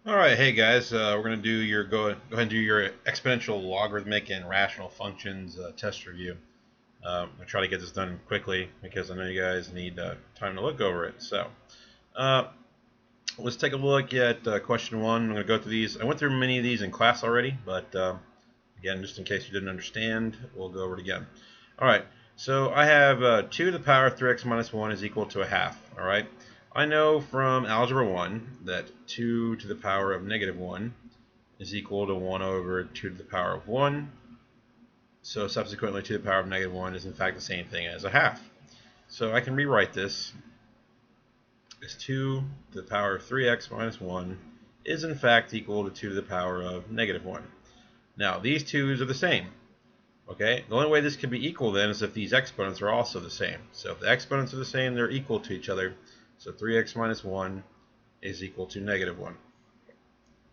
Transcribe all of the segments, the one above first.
All right, hey guys, we're going to do your go ahead and do your exponential, logarithmic, and rational functions test review. I'll try to get this done quickly because I know you guys need time to look over it. So uh, let's take a look at question one. I'm going to go through these. I went through many of these in class already, but again, just in case you didn't understand, we'll go over it again. All right, so I have 2 to the power of 3x minus 1 is equal to a half. All right. I know from algebra 1 that 2 to the power of negative 1 is equal to 1 over 2 to the power of 1. So subsequently 2 to the power of negative 1 is in fact the same thing as a half. So I can rewrite this as 2 to the power of 3x minus 1 is in fact equal to 2 to the power of negative 1. Now these 2's are the same. Okay, the only way this can be equal then is if these exponents are also the same. So if the exponents are the same, they're equal to each other. So 3x minus 1 is equal to negative 1.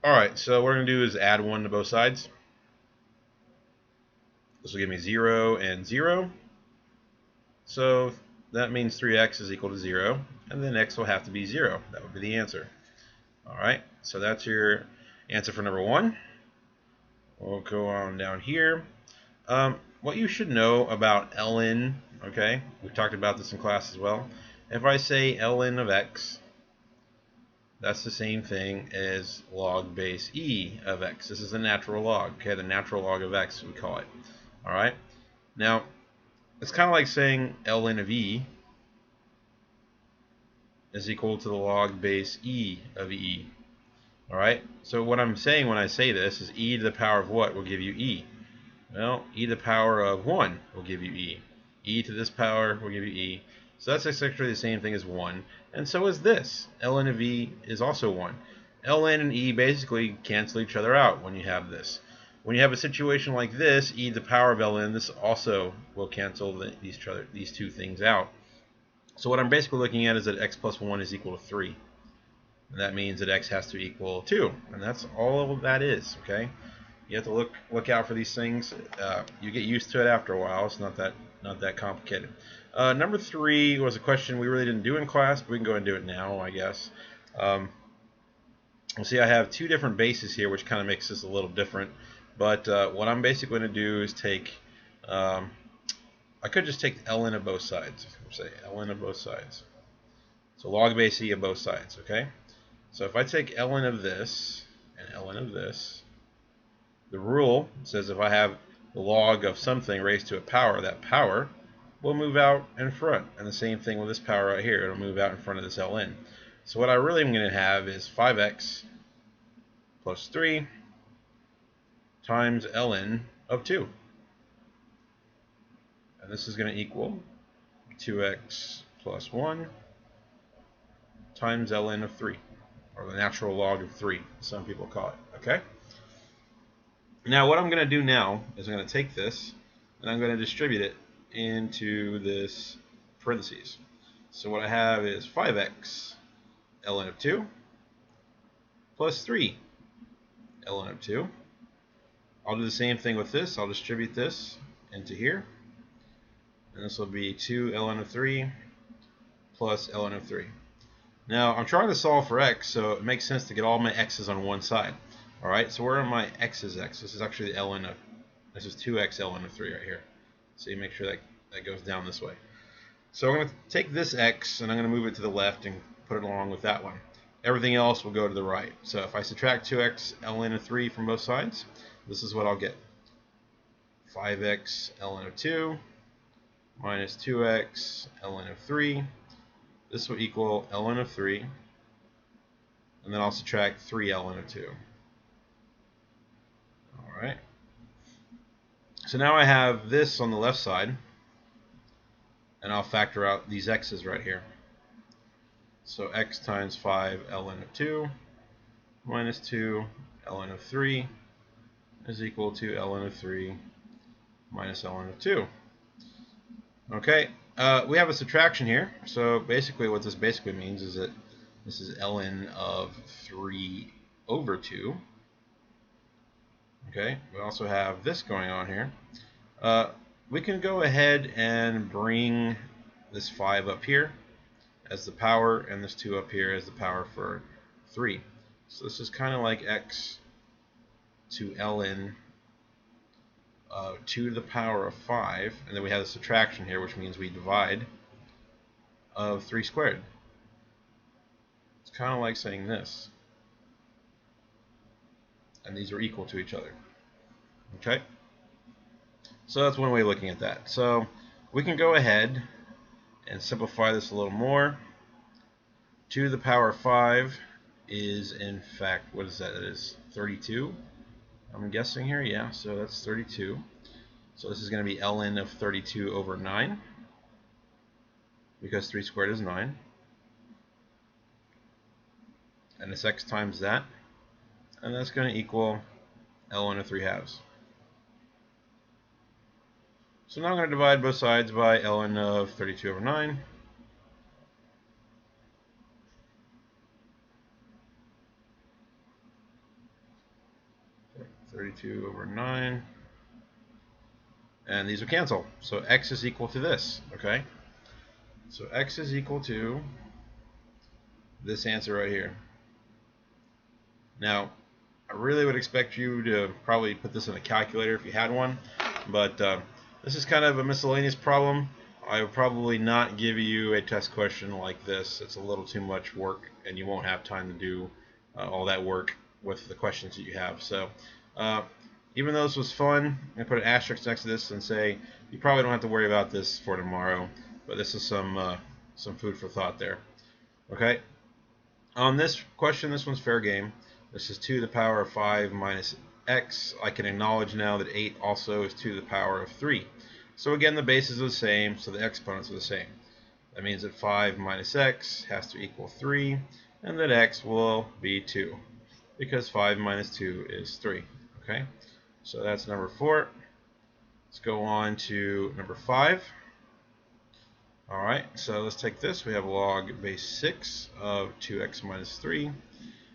Alright, so what we're going to do is add 1 to both sides. This will give me 0 and 0. So that means 3x is equal to 0. And then x will have to be 0. That would be the answer. Alright, so that's your answer for number 1. We'll go on down here. What you should know about ln, okay, we talked about this in class as well. If I say ln of x, that's the same thing as log base e of x. This is the natural log, okay, the natural log of x we call it. All right. Now, it's kind of like saying ln of e is equal to the log base e of e. All right. So what I'm saying when I say this is e to the power of what will give you e? Well, e to the power of 1 will give you e. E to this power will give you e. So that's essentially the same thing as 1. And so is this. ln of e is also 1. ln and e basically cancel each other out when you have this. When you have a situation like this, e to the power of ln, this also will cancel these two things out. So what I'm basically looking at is that x plus 1 is equal to 3. And that means that x has to equal 2. And that's all that is, okay? You have to look out for these things. You get used to it after a while. It's not that complicated. Number 3 was a question we really didn't do in class, but we can go and do it now, I guess. We'll see I have 2 different bases here, which kind of makes this a little different. But what I'm basically going to do is take, I could just take ln of both sides. Say ln of both sides. So log base e of both sides, okay? So if I take ln of this and ln of this, the rule says if I have the log of something raised to a power, that power will move out in front. And the same thing with this power right here. It'll move out in front of this ln. So what I really am going to have is 5x plus 3 times ln of 2. And this is going to equal 2x plus 1 times ln of 3. Or the natural log of 3, some people call it. Okay? Now what I'm going to do now is I'm going to take this and I'm going to distribute it into this parentheses. So what I have is 5x ln of 2 plus 3 ln of 2. I'll do the same thing with this. I'll distribute this into here. And this will be 2 ln of 3 plus ln of 3. Now I'm trying to solve for x, so it makes sense to get all my x's on one side. Alright, so where are my x's x? This is actually the ln of, this is 2x ln of 3 right here. So you make sure that goes down this way. So I'm going to take this x and I'm going to move it to the left and put it along with that one. Everything else will go to the right. So if I subtract 2x ln of 3 from both sides, this is what I'll get. 5x ln of 2 minus 2x ln of 3. This will equal ln of 3. And then I'll subtract 3 ln of 2. Alright. So now I have this on the left side. And I'll factor out these x's right here. So x times 5 ln of 2 minus 2 ln of 3 is equal to ln of 3 minus ln of 2. Okay, we have a subtraction here. So basically what this basically means is that this is ln of 3 over 2. Okay, we also have this going on here. We can go ahead and bring this 5 up here as the power and this 2 up here as the power for 3. So this is kind of like x to ln 2 to the power of 5, and then we have the subtraction here, which means we divide, of 3 squared. It's kind of like saying this. And these are equal to each other. Okay? So that's one way of looking at that. So we can go ahead and simplify this a little more. 2 to the power of 5 is, in fact, what is that? That is 32. I'm guessing here. Yeah, so that's 32. So this is going to be ln of 32 over 9, because 3 squared is 9. And it's x times that. And that's going to equal ln of 3 halves. So now I'm going to divide both sides by ln of 32 over 9. So 32 over 9. And these will cancel. So x is equal to this. Okay? So x is equal to this answer right here. Now, I really would expect you to probably put this in a calculator if you had one, but this is kind of a miscellaneous problem. I would probably not give you a test question like this. It's a little too much work, and you won't have time to do all that work with the questions that you have. So, even though this was fun, I'm going to put an asterisk next to this and say you probably don't have to worry about this for tomorrow, but this is some food for thought there. Okay? On this question, this one's fair game. This is 2 to the power of 5 minus x. I can acknowledge now that 8 also is 2 to the power of 3. So again, the bases are the same, so the exponents are the same. That means that 5 minus x has to equal 3, and that x will be 2, because 5 minus 2 is 3. Okay, so that's number 4. Let's go on to number 5. Alright, so let's take this. We have log base 6 of 2x minus 3.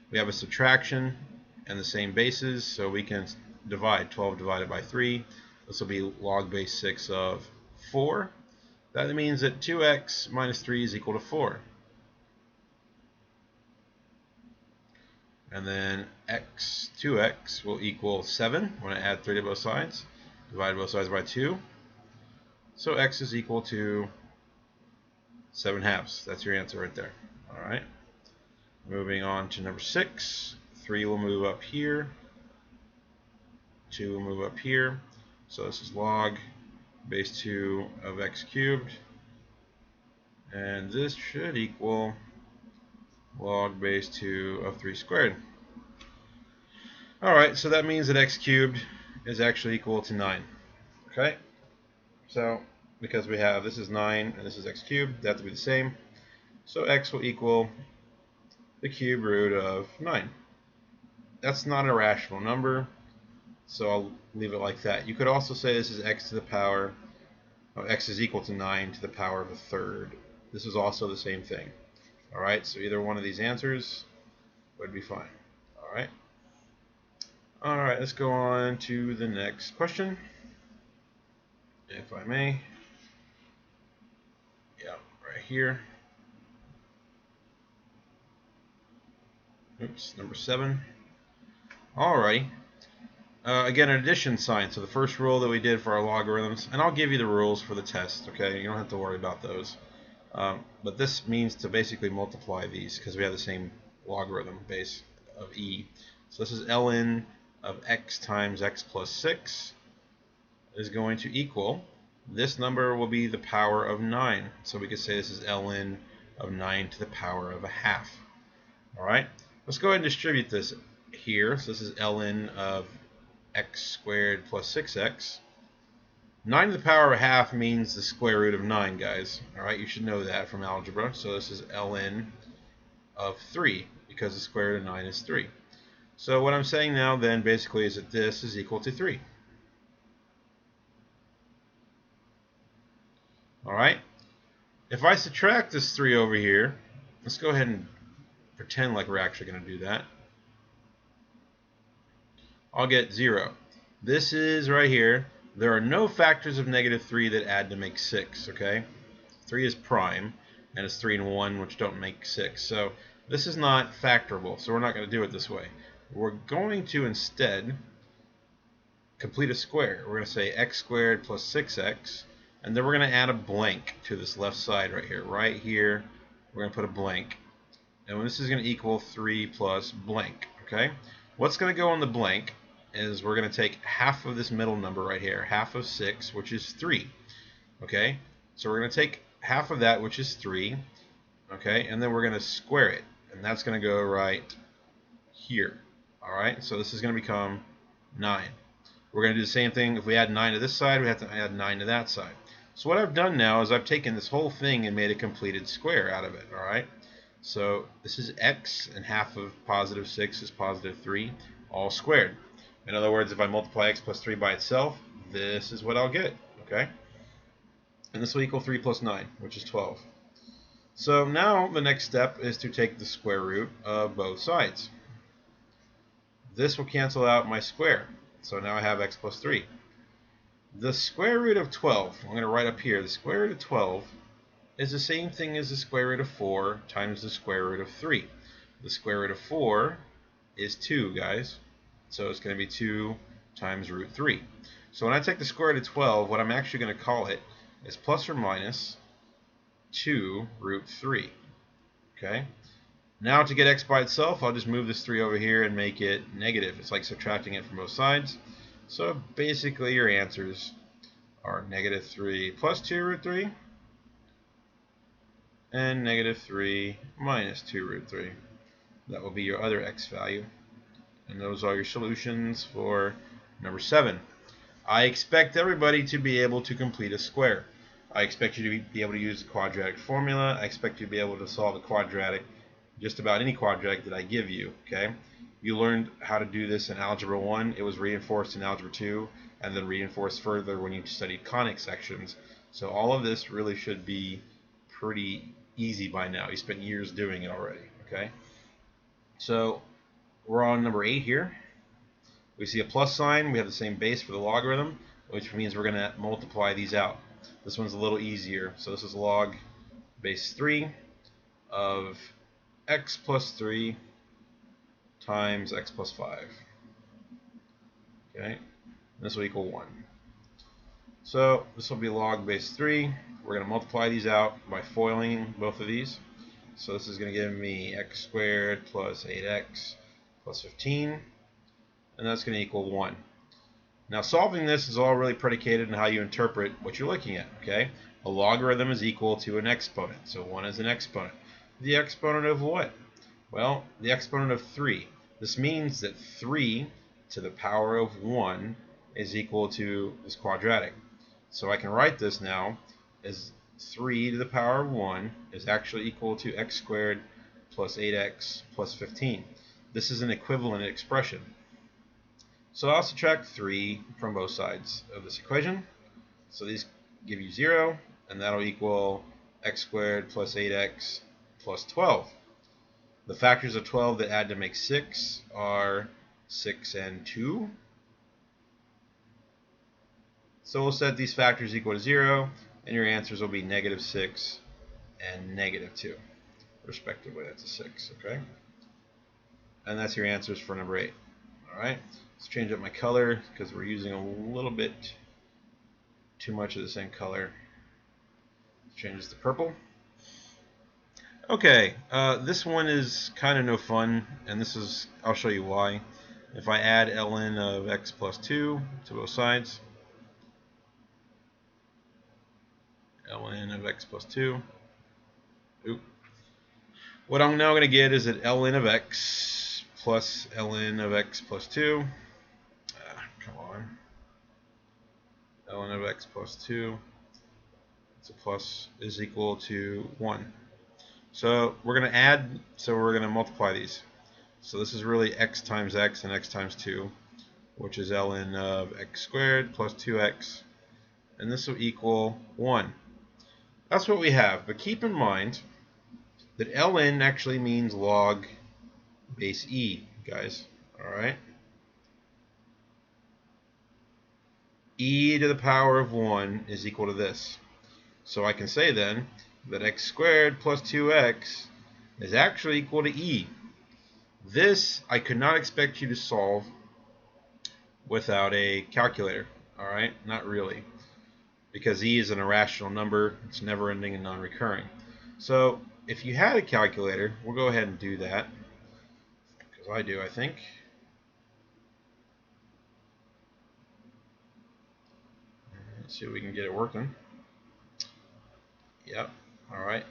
We have a subtraction and the same bases, so we can divide 12 divided by 3. This will be log base 6 of 4. That means that 2x minus 3 is equal to 4. And then 2x will equal 7 when I add 3 to both sides. Divide both sides by 2. So x is equal to 7 halves. That's your answer right there. Alright. Moving on to number 6. 3 will move up here. 2 will move up here. So this is log base 2 of x cubed. And this should equal log base 2 of 3 squared. Alright, so that means that x cubed is actually equal to 9. Okay? So, because we have this is 9 and this is x cubed, they have to be the same. So x will equal the cube root of 9. That's not a rational number, so I'll leave it like that. You could also say this is x to the power, x is equal to 9 to the power of a third. This is also the same thing. Alright, so either one of these answers would be fine. Alright. Alright, let's go on to the next question, if I may. Yeah, right here. Oops, number 7. Alrighty. Again, an addition sign. So the first rule that we did for our logarithms, and I'll give you the rules for the test, okay? You don't have to worry about those. But this means to basically multiply these because we have the same logarithm base of e. So this is ln of x times x plus 6 is going to equal, this number will be the power of 9. So we could say this is ln of 9 to the power of a half. Alright, let's go ahead and distribute this here. So this is ln of x squared plus 6x. 9 to the power of a half means the square root of 9, guys. Alright, you should know that from algebra. So this is ln of 3, because the square root of 9 is 3. So what I'm saying now then basically is that this is equal to 3. Alright, if I subtract this 3 over here, let's go ahead and pretend like we're actually going to do that. I'll get 0. This is right here. There are no factors of -3 that add to make 6, okay? 3 is prime, and it's 3 and 1, which don't make 6. So This is not factorable, so we're not going to do it this way. We're going to instead complete a square. We're going to say x squared plus 6x, and then we're going to add a blank to this left side right here. Right here, we're going to put a blank. And this is going to equal 3 plus blank. Okay? What's going to go on the blank is we're going to take half of this middle number right here, half of 6, which is 3. Okay? So we're going to take half of that, which is 3. Okay? And then we're going to square it. And that's going to go right here. Alright? So this is going to become 9. We're going to do the same thing. If we add 9 to this side, we have to add 9 to that side. So what I've done now is I've taken this whole thing and made a completed square out of it. Alright? So this is x, and half of positive 6 is positive 3, all squared. In other words, if I multiply x plus 3 by itself, this is what I'll get. Okay? And this will equal 3 plus 9, which is 12. So now the next step is to take the square root of both sides. This will cancel out my square. So now I have x plus 3. The square root of 12, I'm going to write up here, the square root of 12 is the same thing as the square root of 4 times the square root of 3. The square root of 4 is 2, guys. So it's going to be 2 times root 3. So when I take the square root of 12, what I'm actually going to call it is plus or minus 2 root 3. Okay? Now to get x by itself, I'll just move this 3 over here and make it negative. It's like subtracting it from both sides. So basically your answers are negative 3 plus 2 root 3 and negative 3 minus 2 root 3. That will be your other x value. And those are your solutions for number 7. I expect everybody to be able to complete a square. I expect you to be able to use the quadratic formula. I expect you to be able to solve a quadratic, just about any quadratic that I give you. Okay? You learned how to do this in Algebra 1. It was reinforced in Algebra 2, and then reinforced further when you studied conic sections. So all of this really should be pretty easy by now. You spent years doing it already. Okay? So we're on number 8 here. We see a plus sign. We have the same base for the logarithm, which means we're going to multiply these out. This one's a little easier. So this is log base 3 of x plus 3 times x plus 5. Okay, this will equal 1. So this will be log base 3. We're going to multiply these out by foiling both of these. So this is going to give me x squared plus 8x plus 15. And that's going to equal 1. Now solving this is all really predicated on how you interpret what you're looking at. Okay, a logarithm is equal to an exponent. So 1 is an exponent. The exponent of what? Well, the exponent of 3. This means that 3 to the power of 1 is equal to this quadratic. So I can write this now as 3 to the power of 1 is actually equal to x squared plus 8x plus 15. This is an equivalent expression. So I'll subtract 3 from both sides of this equation. So these give you 0, and that'll equal x squared plus 8x plus 12. The factors of 12 that add to make 6 are 6 and 2. So we'll set these factors equal to 0, and your answers will be negative 6 and negative 2, respectively. That's a 6, okay? And that's your answers for number 8. All right, let's change up my color because we're using a little bit too much of the same color. Let's change this to purple. Okay, this one is kind of no fun, and this is, I'll show you why. If I add ln of x plus 2 to both sides, ln of x plus 2, what I'm now going to get is that ln of x plus ln of x plus 2, come on, ln of x plus 2, it's a plus, is equal to 1. So we're going to add, so we're going to multiply these. So this is really x times x and x times 2, which is ln of x squared plus 2x, and this will equal 1. That's what we have, but keep in mind that ln actually means log base e, guys. Alright? E to the power of 1 is equal to this. So I can say then that x squared plus 2x is actually equal to E. This I could not expect you to solve without a calculator. Alright, not really. Because E is an irrational number, it's never ending and non-recurring. So if you had a calculator, we'll go ahead and do that. Because I do, I think. Let's see if we can get it working. Yep, alright.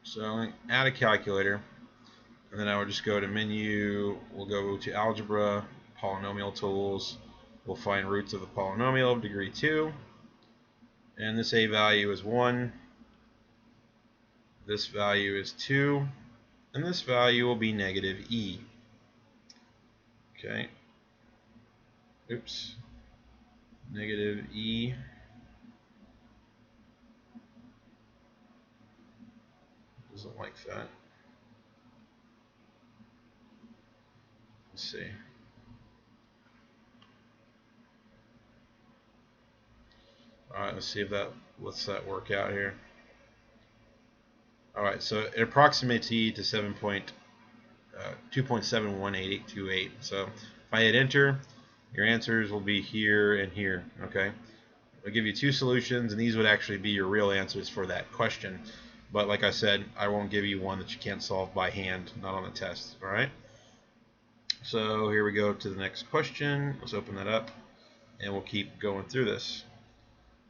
So I'm going to add a calculator. And then I would just go to menu, we'll go to algebra, polynomial tools, we'll find roots of the polynomial of degree 2, and this a value is 1, this value is 2, and this value will be negative e. Okay, oops, negative e. Doesn't like that. Let's see. Alright, let's see if that lets that work out here. Alright, so it approximates E to 2.718828. So if I hit enter, your answers will be here and here. Okay, I'll give you two solutions, and these would actually be your real answers for that question. But like I said, I won't give you one that you can't solve by hand, not on the test. Alright, so here we go to the next question. Let's open that up, and we'll keep going through this.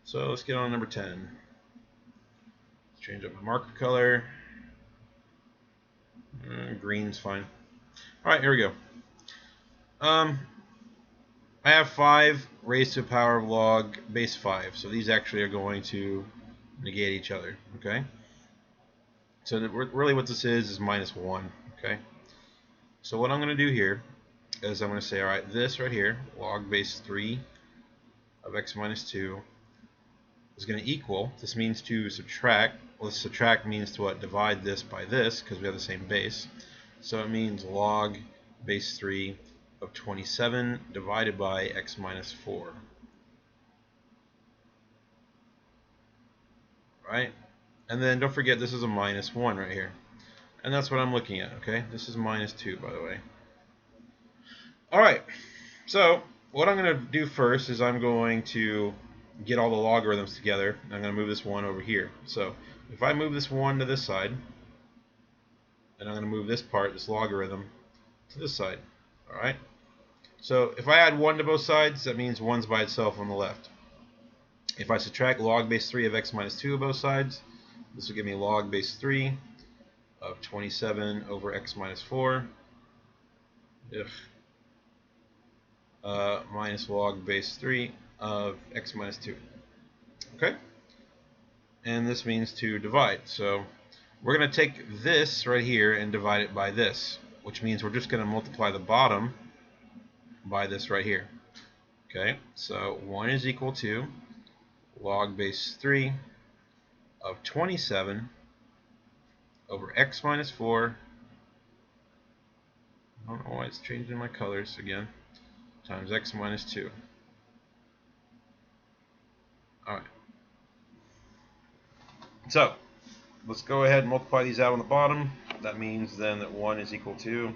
So let's get on number 10. Let's change up my marker color. Green's fine. Alright, here we go. I have 5 raised to the power of log base 5. So these actually are going to negate each other. Okay. So really what this is minus 1. Okay. So what I'm going to do here is I'm going to say, alright, this right here, log base 3 of x minus 2, is going to equal, this means to subtract, well, subtract means to what? Divide this by this, because we have the same base. So it means log base 3 of 27 divided by x minus 4. Right? And then don't forget this is a minus 1 right here. And that's what I'm looking at, okay? This is minus 2, by the way. Alright, so what I'm going to do first is I'm going to get all the logarithms together. I'm going to move this 1 over here. So if I move this 1 to this side, and I'm going to move this part, this logarithm, to this side. Alright? So if I add 1 to both sides, that means 1's by itself on the left. If I subtract log base 3 of x minus 2 of both sides, this will give me log base 3 of 27 over x minus 4. Minus log base 3 of x minus 2. Okay? And this means to divide. So we're going to take this right here and divide it by this, which means we're just going to multiply the bottom by this right here. Okay? So 1 is equal to log base 3 of 27 over x minus 4. I don't know why it's changing my colors again. Times x minus 2. Alright. So, let's go ahead and multiply these out on the bottom. That means then that 1 is equal to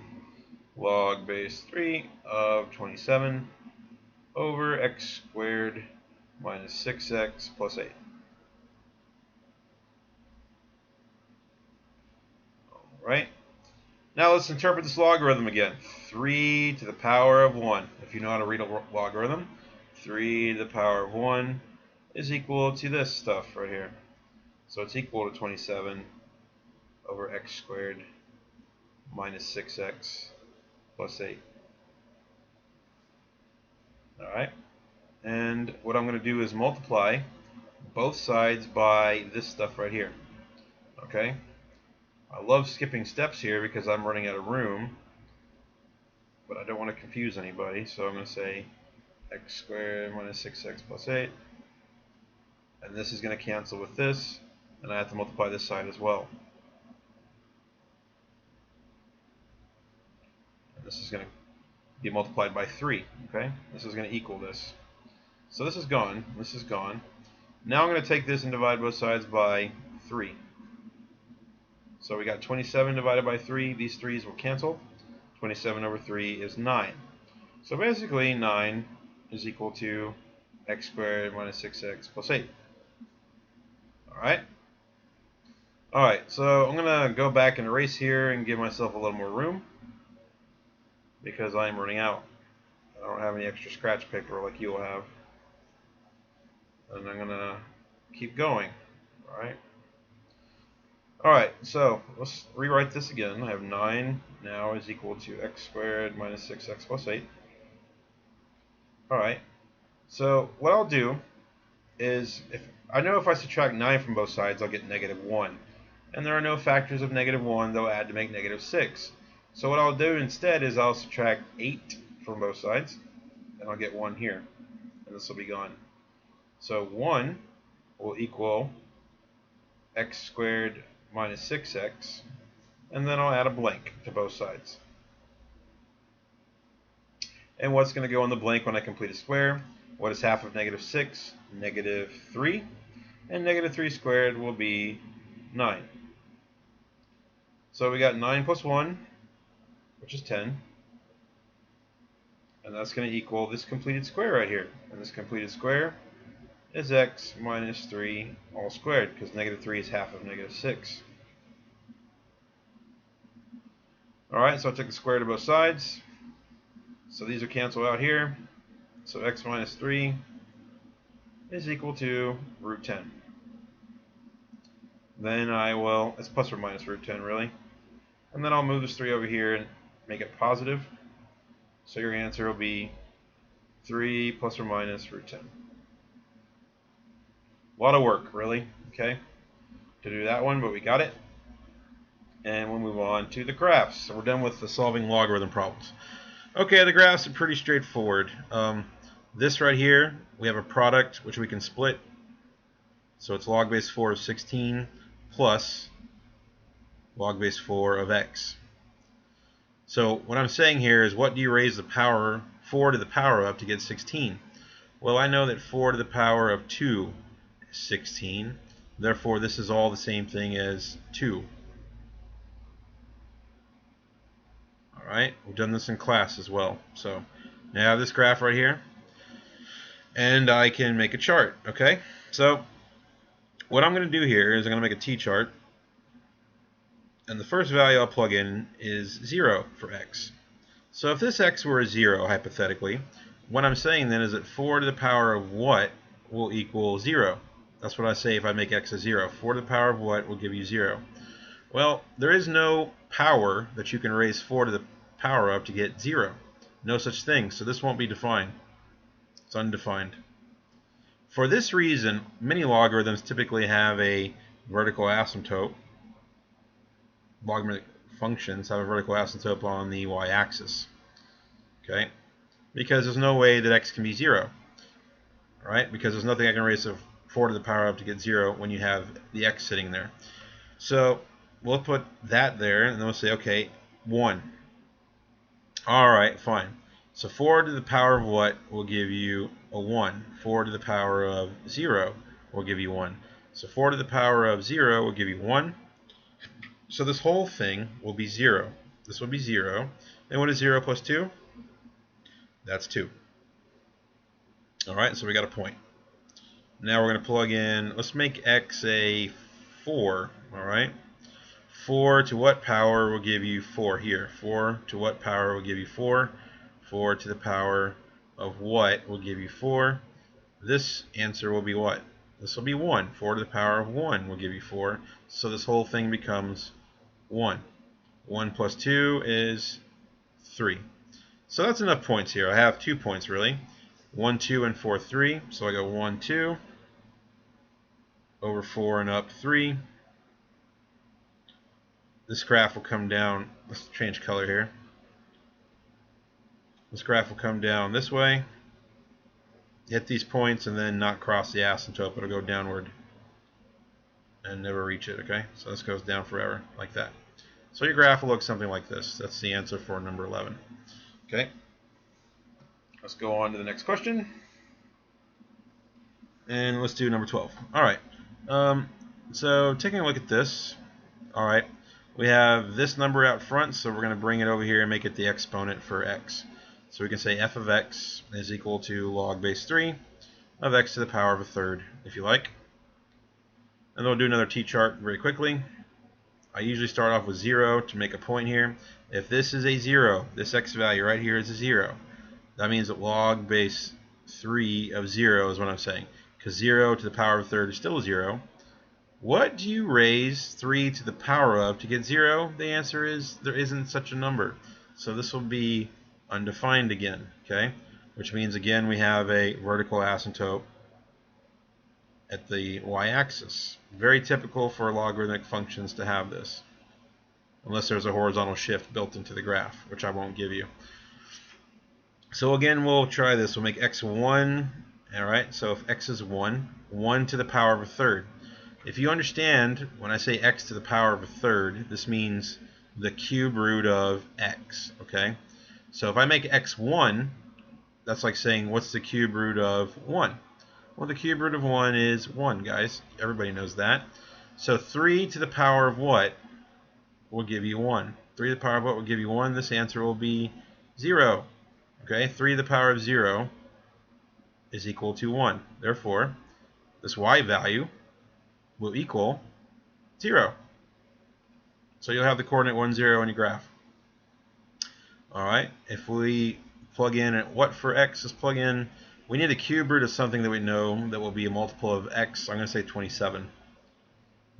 log base 3 of 27 over x squared minus 6x plus 8. Alright. Now let's interpret this logarithm again. 3 to the power of 1. If you know how to read a logarithm, 3 to the power of 1 is equal to this stuff right here. So it's equal to 27 over x squared minus 6x plus 8. Alright. And what I'm going to do is multiply both sides by this stuff right here. Okay? I love skipping steps here because I'm running out of room, but I don't want to confuse anybody, so I'm going to say x squared minus 6x plus 8, and this is going to cancel with this, and I have to multiply this side as well. And this is going to be multiplied by 3, okay? This is going to equal this. So this is gone, this is gone. Now I'm going to take this and divide both sides by 3. So we got 27 divided by 3. These 3's will cancel. 27 over 3 is 9. So basically 9 is equal to x squared minus 6x plus 8. Alright? Alright, so I'm going to go back and erase here and give myself a little more room, because I am running out. I don't have any extra scratch paper like you will have. And I'm going to keep going. Alright, so let's rewrite this again. I have 9 now is equal to x squared minus 6x plus 8. Alright, so what I'll do is, if I subtract 9 from both sides, I'll get negative 1. And there are no factors of negative 1 that will add to make negative 6. So what I'll do instead is I'll subtract 8 from both sides, and I'll get 1 here. And this will be gone. So 1 will equal x squared minus 6x, and then I'll add a blank to both sides. And what's going to go in the blank when I complete a square? What is half of negative 6? Negative 3. And negative 3 squared will be 9. So we got 9 plus 1, which is 10. And that's going to equal this completed square right here. And this completed square is x minus 3 all squared, because negative 3 is half of negative 6. Alright, so I took the square to both sides. So these are canceled out here. So x minus 3 is equal to root 10. Then it's plus or minus root 10 really. And then I'll move this 3 over here and make it positive. So your answer will be 3 plus or minus root 10. A lot of work, really, okay, to do that one, but we got it. And we'll move on to the graphs. So we're done with the solving logarithm problems. Okay, the graphs are pretty straightforward. This right here, we have a product which we can split. So it's log base 4 of 16 plus log base 4 of x. So what I'm saying here is, what do you raise the power 4 to the power of to get 16? Well, I know that 4 to the power of 2 is 16. Therefore, this is all the same thing as 2. Alright, we've done this in class as well. So now I have this graph right here, and I can make a chart. Okay, so what I'm going to do here is I'm going to make a t-chart, and the first value I'll plug in is 0 for x. So if this x were a 0, hypothetically, what I'm saying then is that 4 to the power of what will equal 0. That's what I say if I make x a 0. 4 to the power of what will give you 0. Well, there is no power that you can raise 4 to the power of to get 0. No such thing, so this won't be defined. It's undefined. For this reason, many logarithms typically have a vertical asymptote. Logarithmic functions have a vertical asymptote on the y-axis. Okay? Because there's no way that x can be 0. Right? Because there's nothing I can raise 4 to the power of to get 0 when you have the x sitting there. So we'll put that there, and then we'll say, okay, 1. Alright, fine. So 4 to the power of what will give you a 1? 4 to the power of 0 will give you 1. So 4 to the power of 0 will give you 1. So this whole thing will be 0. This will be 0. And what is 0 plus 2? That's 2. Alright, so we got a point. Now we're going to plug in, let's make x a 4. Alright. 4 to what power will give you 4 here? 4 to what power will give you 4? 4 to the power of what will give you 4? This answer will be what? This will be 1. 4 to the power of 1 will give you 4. So this whole thing becomes 1. 1 plus 2 is 3. So that's enough points here. I have 2 points really. 1, 2, and 4, 3. So I go 1, 2, over 4 and up 3. This graph will come down. Let's change color here. This graph will come down this way, hit these points, and then not cross the asymptote, but it'll go downward and never reach it. Okay, so this goes down forever like that. So your graph will look something like this. That's the answer for number 11. Okay, let's go on to the next question, and let's do number 12. All right. So taking a look at this. All right. we have this number out front, so we're going to bring it over here and make it the exponent for x. So we can say f of x is equal to log base 3 of x to the power of a third, if you like. And then we'll do another t-chart very quickly. I usually start off with 0 to make a point here. If this is a 0, this x value right here is a 0. That means that log base 3 of 0 is what I'm saying. Because 0 to the power of a third is still 0. What do you raise 3 to the power of to get 0? The answer is there isn't such a number. So this will be undefined again, okay? Which means again we have a vertical asymptote at the y-axis. Very typical for logarithmic functions to have this, unless there's a horizontal shift built into the graph, which I won't give you. So again, we'll try this. We'll make x 1. Alright, so if x is 1, 1 to the power of a third. If you understand, when I say x to the power of a third, this means the cube root of x, okay? So if I make x 1, that's like saying, what's the cube root of 1? Well, the cube root of 1 is 1, guys. Everybody knows that. So 3 to the power of what will give you 1? 3 to the power of what will give you 1? This answer will be 0. Okay, 3 to the power of 0 is equal to 1. Therefore, this y value will equal 0. So you'll have the coordinate 1, 0 on your graph. Alright, if we plug in at what for x, let's plug in, we need a cube root of something that we know that will be a multiple of x. I'm going to say 27.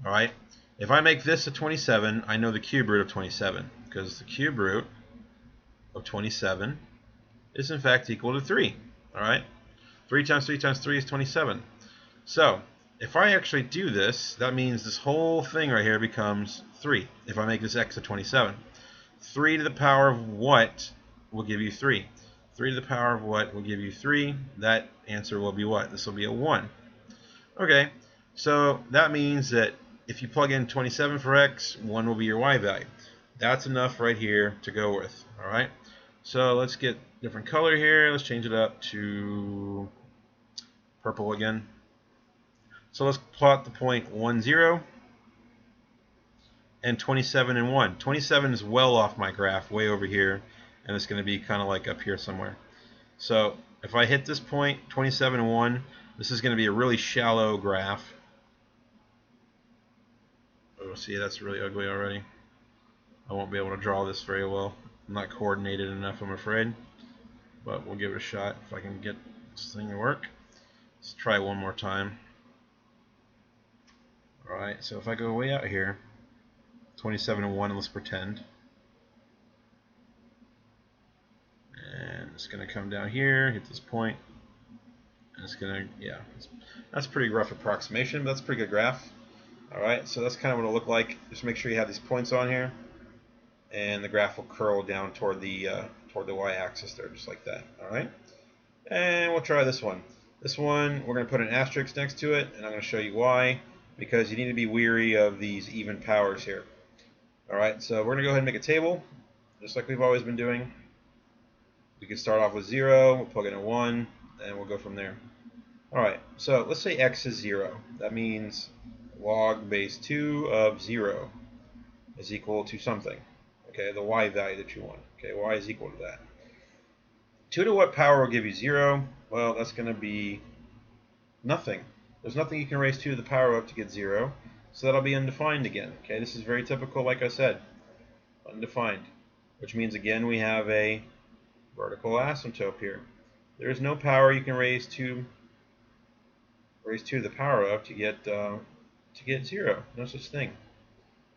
Alright, if I make this a 27, I know the cube root of 27, because the cube root of 27 is in fact equal to 3. Alright, 3 times 3 times 3 is 27. So, if I actually do this, that means this whole thing right here becomes 3. If I make this x a 27. 3 to the power of what will give you 3? 3 to the power of what will give you 3? That answer will be what? This will be a 1. Okay, so that means that if you plug in 27 for x, 1 will be your y value. That's enough right here to go with. Alright, so let's get different color here. Let's change it up to purple again. So let's plot the point 1, 0 and 27 and 1. 27 is well off my graph, way over here, and it's going to be kind of like up here somewhere. So if I hit this point, 27 and 1, this is going to be a really shallow graph. Oh, see, that's really ugly already. I won't be able to draw this very well. I'm not coordinated enough, I'm afraid. But we'll give it a shot if I can get this thing to work. Let's try one more time. Alright, so if I go way out here, 27 and 1, let's pretend. And it's going to come down here, hit this point, and it's going to, yeah, that's a pretty rough approximation, but that's a pretty good graph. Alright, so that's kind of what it'll look like. Just make sure you have these points on here, and the graph will curl down toward the y-axis there, just like that. Alright, and we'll try this one. This one, we're going to put an asterisk next to it, and I'm going to show you why, because you need to be weary of these even powers here. Alright, so we're going to go ahead and make a table, just like we've always been doing. We can start off with 0, we'll plug in a 1, and we'll go from there. Alright, so let's say x is 0. That means log base 2 of 0 is equal to something. Okay, the y value that you want. Okay, y is equal to that. 2 to what power will give you 0? Well, that's going to be nothing. There's nothing you can raise 2 to the power of to get 0, so that'll be undefined again. Okay, this is very typical, like I said. Undefined, which means again we have a vertical asymptote here. There is no power you can raise 2 to the power of to get 0. No such thing.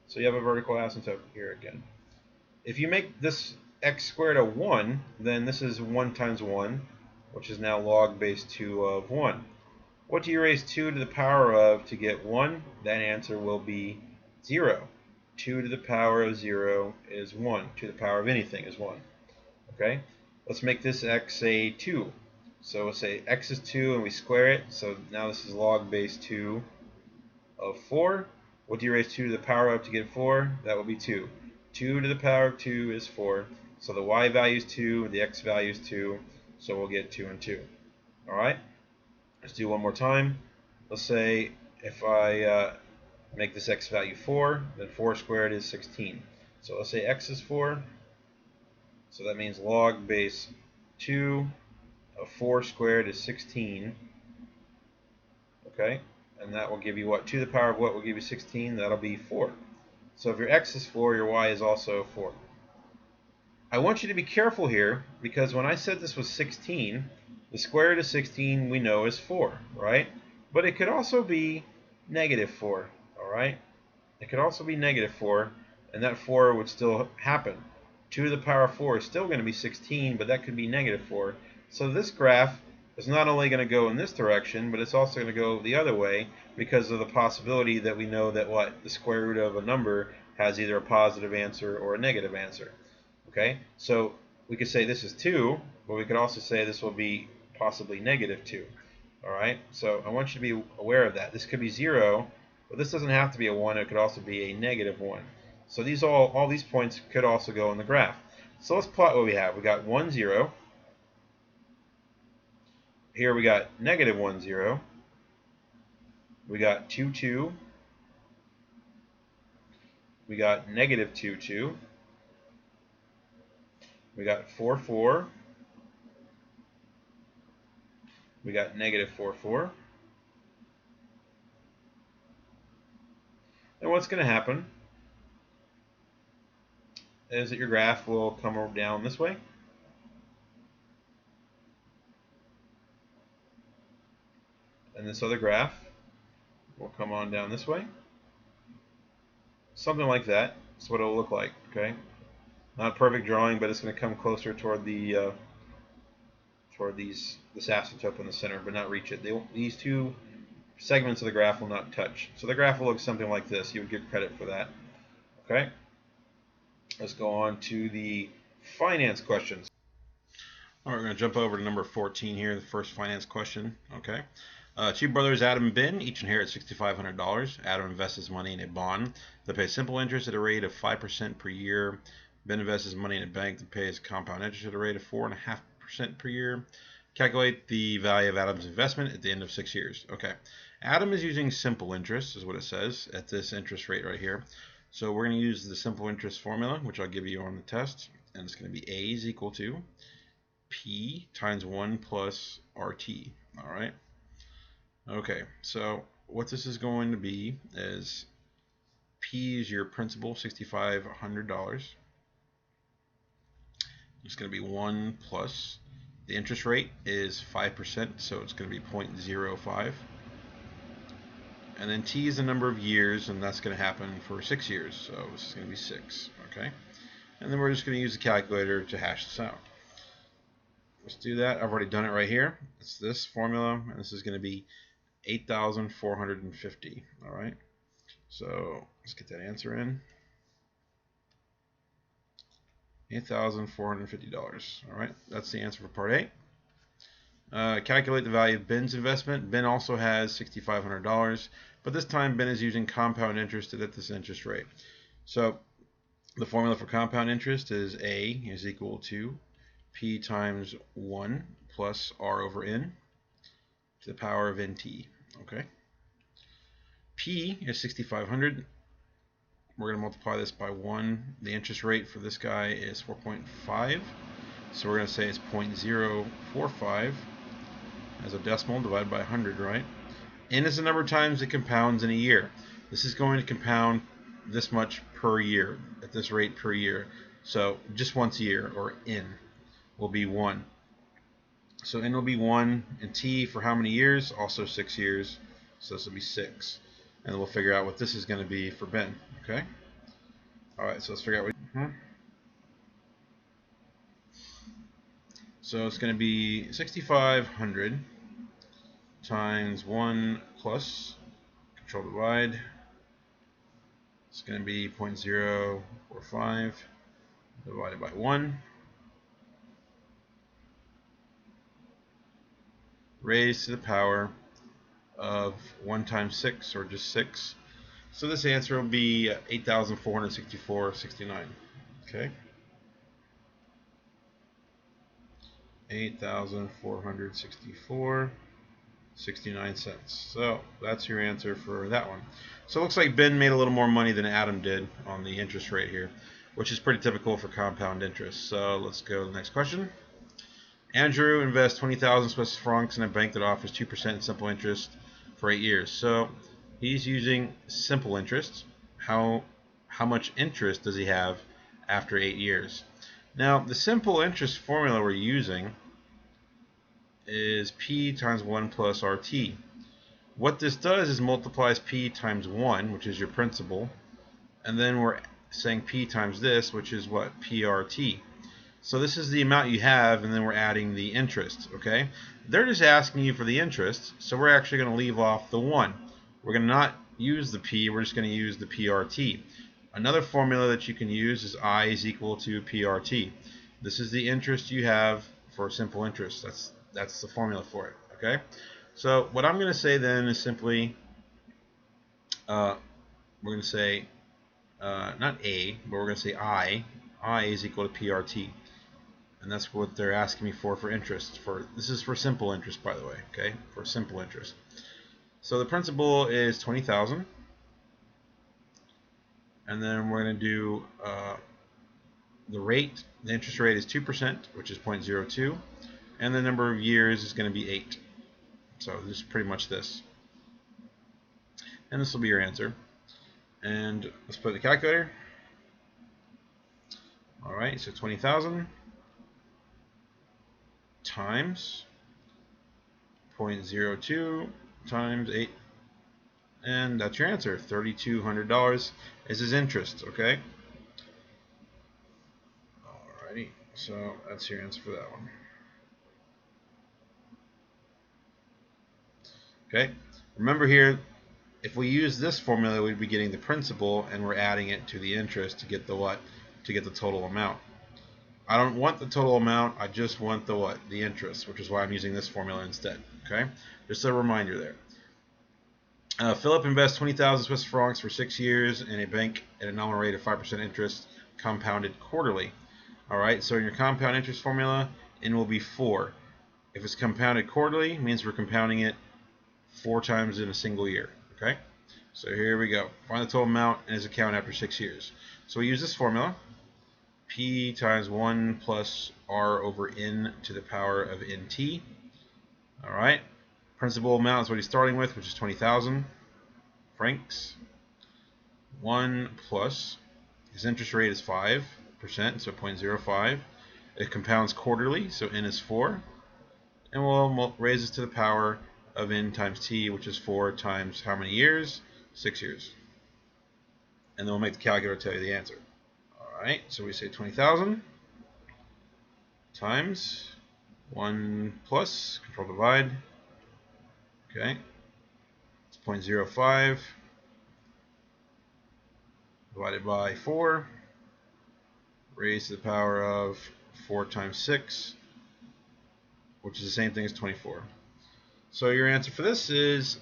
So you have a vertical asymptote here again. If you make this x squared a 1, then this is 1 times 1, which is now log base 2 of 1. What do you raise 2 to the power of to get 1? That answer will be 0. 2 to the power of 0 is 1. 2 to the power of anything is 1. Okay? Let's make this x a 2. So we'll say x is 2 and we square it. So now this is log base 2 of 4. What do you raise 2 to the power of to get 4? That will be 2. 2 to the power of 2 is 4. So the y value is 2, the x value is 2. So we'll get 2 and 2. Alright? Let's do one more time. Let's say if I make this x value 4, then 4 squared is 16. So let's say x is 4, so that means log base 2 of 4 squared is 16. Okay, and that will give you what? 2 to the power of what will give you 16? That'll be 4. So if your x is 4, your y is also 4. I want you to be careful here, because when I said this was 16, the square root of 16 we know is 4, right? But it could also be negative 4, all right? It could also be negative 4, and that 4 would still happen. 2 to the power of 4 is still going to be 16, but that could be negative 4. So this graph is not only going to go in this direction, but it's also going to go the other way, because of the possibility that we know that what? The square root of a number has either a positive answer or a negative answer. Okay, so we could say this is 2, but we could also say this will be possibly negative 2. All right, so I want you to be aware of that. This could be 0, but this doesn't have to be a 1. It could also be a negative 1. So these all these points could also go in the graph. So let's plot what we have. We got 1, 0. Here we got negative 1, 0. We got 2, 2. We got negative 2, 2. We got 4, 4. We got negative 4, 4. And what's going to happen is that your graph will come down this way. And this other graph will come on down this way. Something like that. That's what it will look like. Okay. Not a perfect drawing, but it's going to come closer toward the this asymptote in the center, but not reach it. These two segments of the graph will not touch. So the graph will look something like this. You would give credit for that. Okay. Let's go on to the finance questions. All right, we're going to jump over to number 14 here, the first finance question. Okay. Two brothers, Adam and Ben, each inherit $6,500. Adam invests his money in a bond that pays simple interest at a rate of 5% per year. Ben invests his money in a bank that pays compound interest at a rate of 4.5% per year. Calculate the value of Adam's investment at the end of 6 years. Okay. Adam is using simple interest, is what it says, at this interest rate right here. So we're going to use the simple interest formula, which I'll give you on the test. And it's going to be A is equal to P times 1 plus RT. All right. Okay, so what this is going to be is P is your principal, $6,500. It's going to be 1 plus, the interest rate is 5%, so it's going to be 0.05. And then T is the number of years, and that's going to happen for 6 years, so this is going to be 6, okay? And then we're just going to use the calculator to hash this out. Let's do that. I've already done it right here. It's this formula, and this is going to be 8,450. All right, so let's get that answer in. $8,450. All right, that's the answer for part A. Calculate the value of Ben's investment. Ben also has $6,500, but this time Ben is using compound interest at this interest rate. So the formula for compound interest is A is equal to P times 1 plus R over N to the power of NT. Okay. P is 6,500. We're going to multiply this by 1. The interest rate for this guy is 4.5. So we're going to say it's 0.045 as a decimal divided by 100, right? N is the number of times it compounds in a year. This is going to compound this much per year, at this rate per year. So just once a year, or N will be 1. So N will be 1, and T for how many years? Also 6 years. So this will be 6. And we'll figure out what this is going to be for Ben. Okay? Alright, so let's figure out what... So it's going to be 6,500 times 1 plus, control divide. It's going to be 0.045 divided by 1. Raised to the power of 1 times 6, or just 6. So this answer will be 8,464.69. Okay? 8,464.69. 69 cents. So that's your answer for that one. So it looks like Ben made a little more money than Adam did on the interest rate here, which is pretty typical for compound interest. So let's go to the next question. Andrew invests 20,000 Swiss francs in a bank that offers 2% simple interest for 8 years. So he's using simple interest. How much interest does he have after 8 years? Now, the simple interest formula we're using is P times 1 plus RT. What this does is multiplies P times 1, which is your principal, and then we're saying P times this, which is what? PRT. So this is the amount you have, and then we're adding the interest, okay? They're just asking you for the interest, so we're actually going to leave off the 1. We're going to not use the P, we're just going to use the PRT. Another formula that you can use is I is equal to PRT. This is the interest you have for simple interest. That's the formula for it, okay? So what I'm going to say then is simply, we're going to say, not A, but we're going to say I is equal to PRT. And that's what they're asking me for interest. This is for simple interest, by the way, okay? For simple interest. So the principal is 20,000. And then we're going to do the rate. The interest rate is 2%, which is 0.02. And the number of years is going to be 8. So this is pretty much this. And this will be your answer. And let's put the calculator. Alright, so 20,000 times 0.02 times 8. And that's your answer. $3,200 is his interest, okay? Alrighty, so that's your answer for that one. Okay, remember here, if we use this formula, we'd be getting the principal, and we're adding it to the interest to get the what? To get the total amount. I don't want the total amount, I just want the what? The interest, which is why I'm using this formula instead. Okay, just a reminder there. Philip invests 20,000 Swiss francs for 6 years in a bank at a nominal rate of 5% interest, compounded quarterly. Alright, so in your compound interest formula, N will be 4. If it's compounded quarterly, it means we're compounding it 4 times in a single year. Okay, so here we go. Find the total amount in his account after 6 years. So we use this formula. P times 1 plus R over N to the power of NT. Alright, principal amount is what he's starting with, which is 20,000 francs. 1 plus, his interest rate is 5%, so 0.05. It compounds quarterly, so N is 4. And we'll raise this to the power of N times T, which is 4 times how many years? 6 years. And then we'll make the calculator tell you the answer. Alright, so we say 20,000 times 1 plus, control divide. Okay, it's 0.05 divided by 4, raised to the power of 4 times 6, which is the same thing as 24. So your answer for this is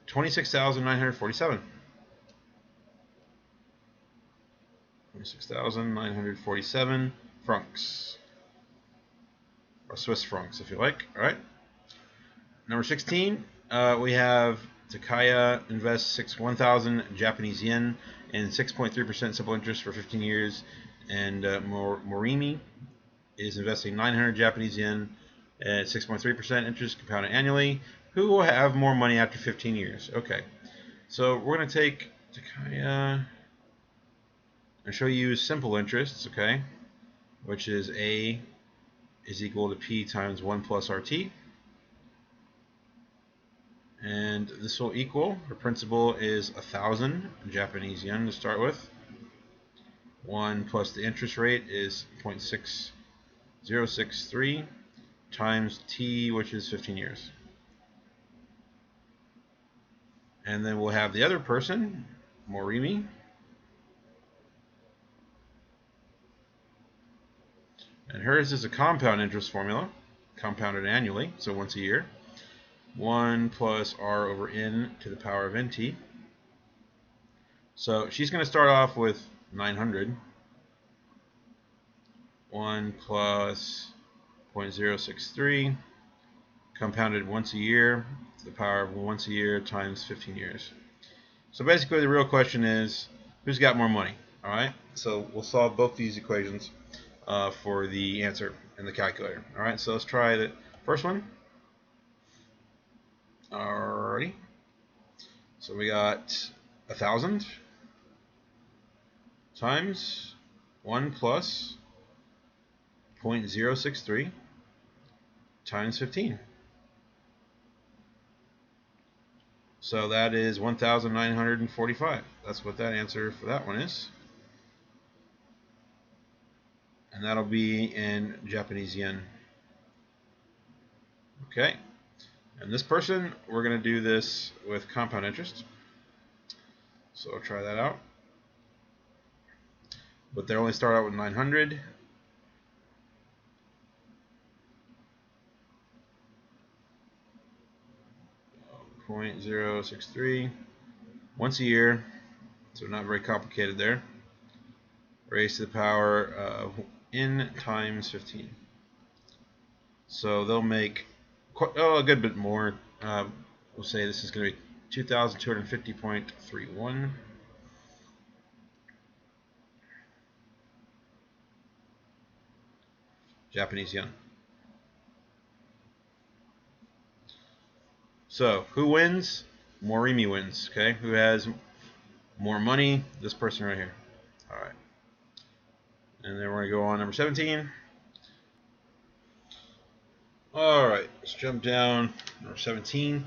26,947. 26,947 francs, or Swiss francs if you like. Alright, number 16, we have Takaya invests 1,000 Japanese yen in 6.3% simple interest for 15 years, and Morimi is investing 900 Japanese yen at 6.3% interest compounded annually. Who will have more money after 15 years? Okay, so we're going to take Takaya and show you simple interests, okay, which is A is equal to P times 1 plus RT. And this will equal, her principal is 1,000 Japanese yen to start with. 1 plus the interest rate is 0.6063 times T, which is 15 years. And then we'll have the other person, Morimi. And hers is a compound interest formula, compounded annually, so once a year. 1 plus R over N to the power of NT. So she's going to start off with 900. 1 plus 0.063 compounded once a year to the power of once a year times 15 years. So basically the real question is, who's got more money? Alright, so we'll solve both these equations for the answer in the calculator. Alright, so let's try the first one. Alrighty. So we got 1,000 times 1 plus 0.063 times 15. So that is 1,945. That's what that answer for that one is. And that'll be in Japanese yen. Okay. And this person, we're going to do this with compound interest. So I'll try that out. But they only start out with 900. .063 once a year, so not very complicated there. Raised to the power of n times 15. So they'll make a good bit more. We'll say this is going to be 2,250.31. Japanese yen. So, who wins? Morimi wins, okay? Who has more money? This person right here. Alright. And then we're going to go on number 17. Alright, let's jump down. Number 17.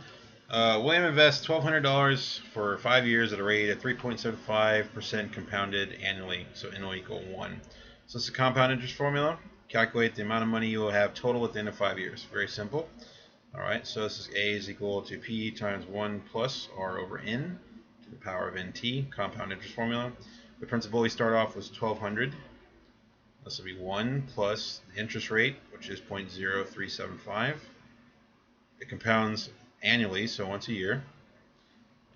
William invests $1,200 for 5 years at a rate of 3.75% compounded annually, so n will equal 1. So it's a compound interest formula. Calculate the amount of money you will have total at the end of 5 years. Very simple. Alright, so this is A is equal to P times 1 plus R over N to the power of NT, compound interest formula. The principal we start off was 1,200. This will be 1 plus the interest rate, which is 0.0375. It compounds annually, so once a year.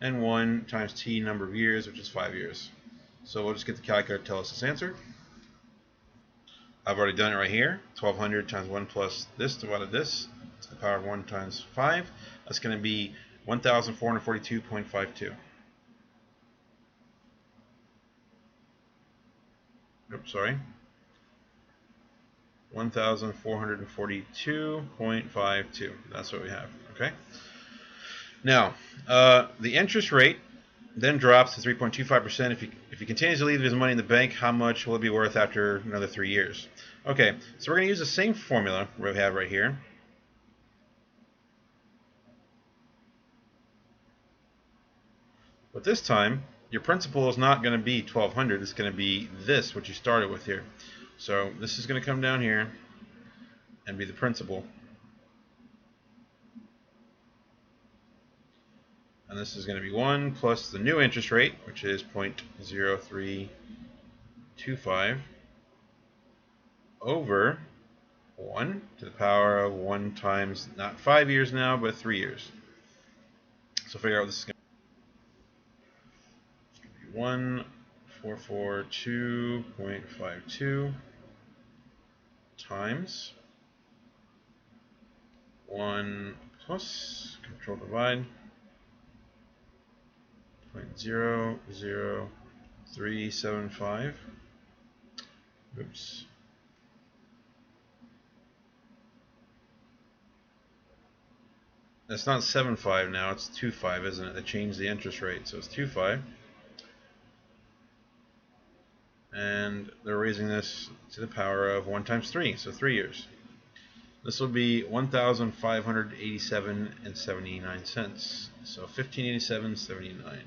And 1 times T number of years, which is 5 years. So we'll just get the calculator to tell us this answer. I've already done it right here. 1,200 times 1 plus this divided this. To the power of 1 times 5. That's going to be 1,442.52. Oops, sorry. 1,442.52. That's what we have. Okay. Now, the interest rate then drops to 3.25%. If he continues to leave his money in the bank, how much will it be worth after another 3 years? Okay, so we're going to use the same formula we have right here. But this time, your principal is not going to be 1,200. It's going to be this, what you started with here. So this is going to come down here and be the principal. And this is going to be 1 plus the new interest rate, which is 0.0325 over 1 to the power of 1 times, not 5 years now, but 3 years. So figure out what this is going to be. 1,442.52 times 1 plus, control divide, 0.00375. Oops. That's not 7.5 now, it's 2.5, isn't it? They changed the interest rate, so it's 2.5. And they're raising this to the power of 1 times 3, so 3 years. This will be 1,587.79 cents. So 1587.79.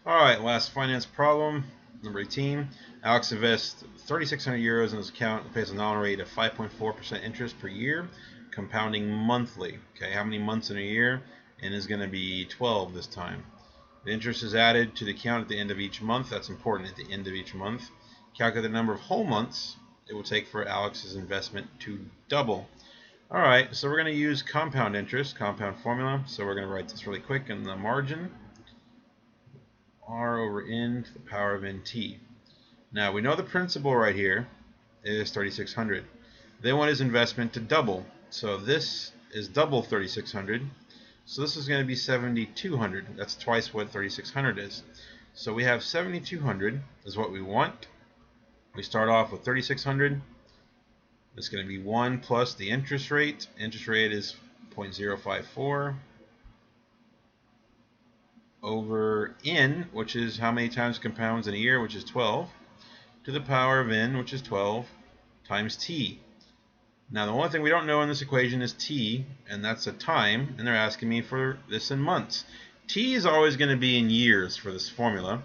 Alright, last finance problem, number 18. Alex invests 3,600 euros in his account and pays a nominal rate of 5.4% interest per year, compounding monthly. Okay, how many months in a year? And is going to be 12 this time. The interest is added to the account at the end of each month. That's important, at the end of each month. Calculate the number of whole months it will take for Alex's investment to double. Alright, so we're going to use compound interest, compound formula. So we're going to write this really quick in the margin. R over N to the power of NT. Now we know the principal right here is 3,600. They want his investment to double. So this is double 3600. So this is going to be 7200. That's twice what 3600 is. So we have 7200 is what we want. We start off with 3600. It's going to be 1 plus the interest rate. Interest rate is 0.054 over n, which is how many times it compounds in a year, which is 12, to the power of n, which is 12, times t. Now the only thing we don't know in this equation is t, and that's a time, and they're asking me for this in months. T is always going to be in years for this formula,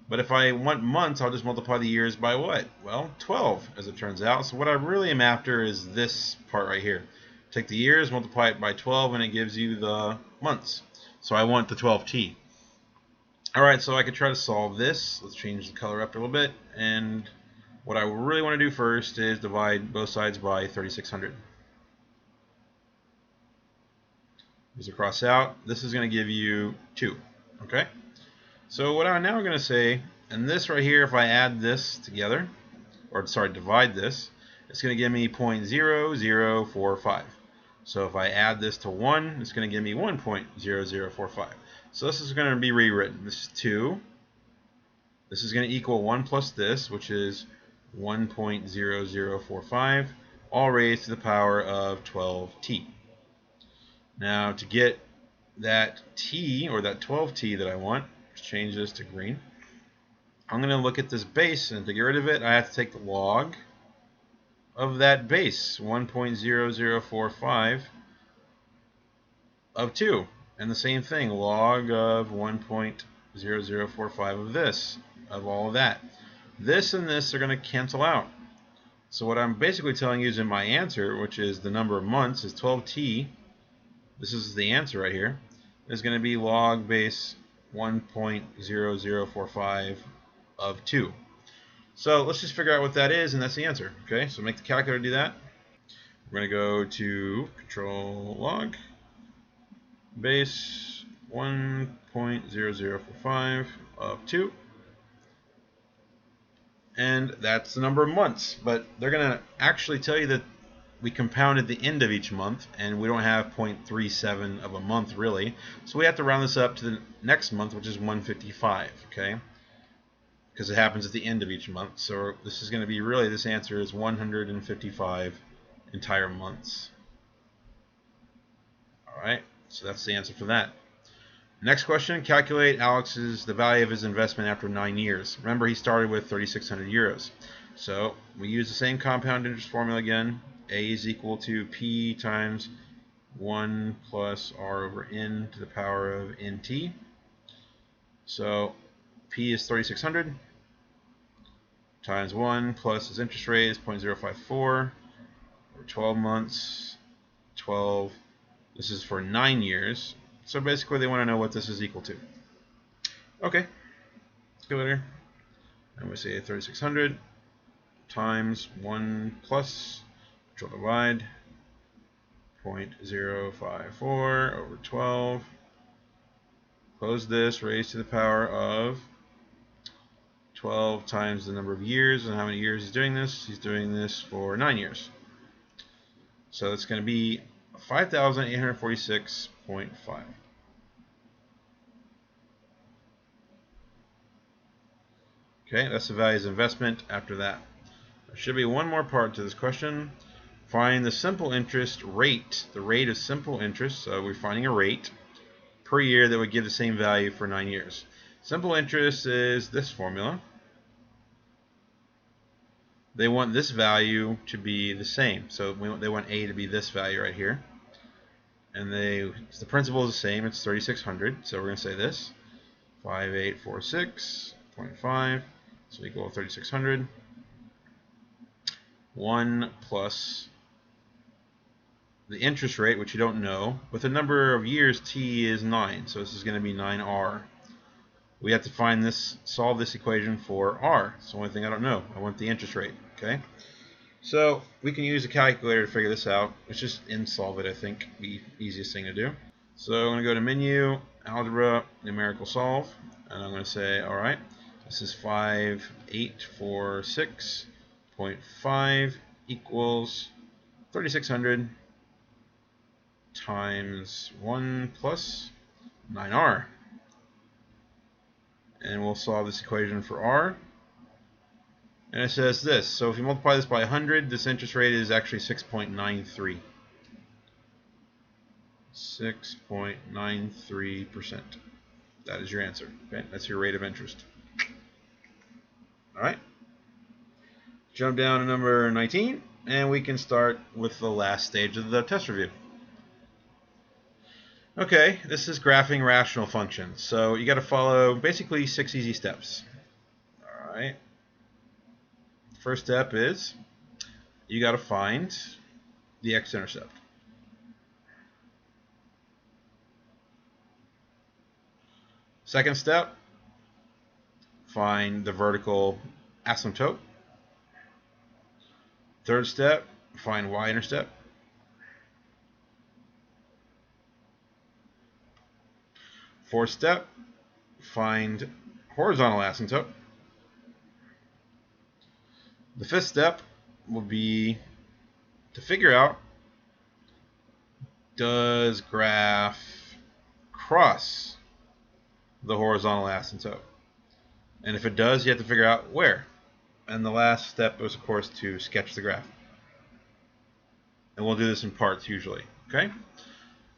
but if I want months, I'll just multiply the years by what? Well, 12, as it turns out. So what I really am after is this part right here. Take the years, multiply it by 12, and it gives you the months. So I want the 12t. Alright, so I could try to solve this. Let's change the color up a little bit, and what I really want to do first is divide both sides by 3600. As I cross out, this is going to give you 2. Okay? So what I'm now going to say, and this right here, if I add this together, or sorry, divide this, it's going to give me 0.0045. So if I add this to 1, it's going to give me 1.0045. So this is going to be rewritten. This is 2. This is going to equal 1 plus this, which is 1.0045, all raised to the power of 12t. Now to get that t, or that 12t that I want, let's change this to green. I'm going to look at this base, and to get rid of it, I have to take the log of that base, 1.0045 of 2. And the same thing, log of 1.0045 of this, of all of that. This and this are going to cancel out. So what I'm basically telling you is in my answer, which is the number of months, is 12t. This is the answer right here. Is going to be log base 1.0045 of 2. So let's just figure out what that is, and that's the answer. Okay, so make the calculator do that. We're going to go to control log base 1.0045 of 2. And that's the number of months. But they're going to actually tell you that we compounded the end of each month, and we don't have 0.37 of a month really. So we have to round this up to the next month, which is 155, okay? Because it happens at the end of each month. So this is going to be really, this answer is 155 entire months. Alright, so that's the answer for that. Next question, calculate the value of his investment after 9 years. Remember, he started with 3,600 euros. So we use the same compound interest formula again. A is equal to P times 1 plus R over N to the power of NT. So P is 3,600 times 1 plus his interest rate is 0.054 over 12 months, 12. This is for 9 years. So basically they want to know what this is equal to. Okay, let's go there. And we say 3,600 times 1 plus, control divide, 0.054 over 12. Close this, raised to the power of 12 times the number of years. And how many years he's doing this? He's doing this for 9 years. So it's going to be 5,846.5. Okay, that's the value's investment after that. There should be one more part to this question. Find the simple interest rate, the rate of simple interest. So we're finding a rate per year that would give the same value for 9 years. Simple interest is this formula. They want this value to be the same. So they want A to be this value right here. And the principal is the same. It's 3,600. So we're going to say this. 5846.5. So equal 3,600. 1 plus the interest rate, which you don't know. With the number of years, T is 9. So this is going to be 9R. We have to find this, solve this equation for R. It's the only thing I don't know. I want the interest rate. Okay. So we can use a calculator to figure this out. It's just solve it, I think, the easiest thing to do. So I'm going to go to menu, algebra, numerical solve, and I'm going to say, all right, this is 5846.5 equals 3,600 times 1 plus 9r. And we'll solve this equation for r. And it says this. So if you multiply this by 100, this interest rate is actually 6.93. 6.93%. That is your answer. Okay, that's your rate of interest. All right. Jump down to number 19, and we can start with the last stage of the test review. Okay, this is graphing rational functions. So you got to follow basically 6 easy steps. All right. First step is you got to find the X-Intercept. Second step, find the vertical asymptote. Third step, find Y-Intercept. Fourth step, find horizontal asymptote. The fifth step will be to figure out, does graph cross the horizontal asymptote? And if it does, you have to figure out where. And the last step is, of course, to sketch the graph. And we'll do this in parts usually. Okay?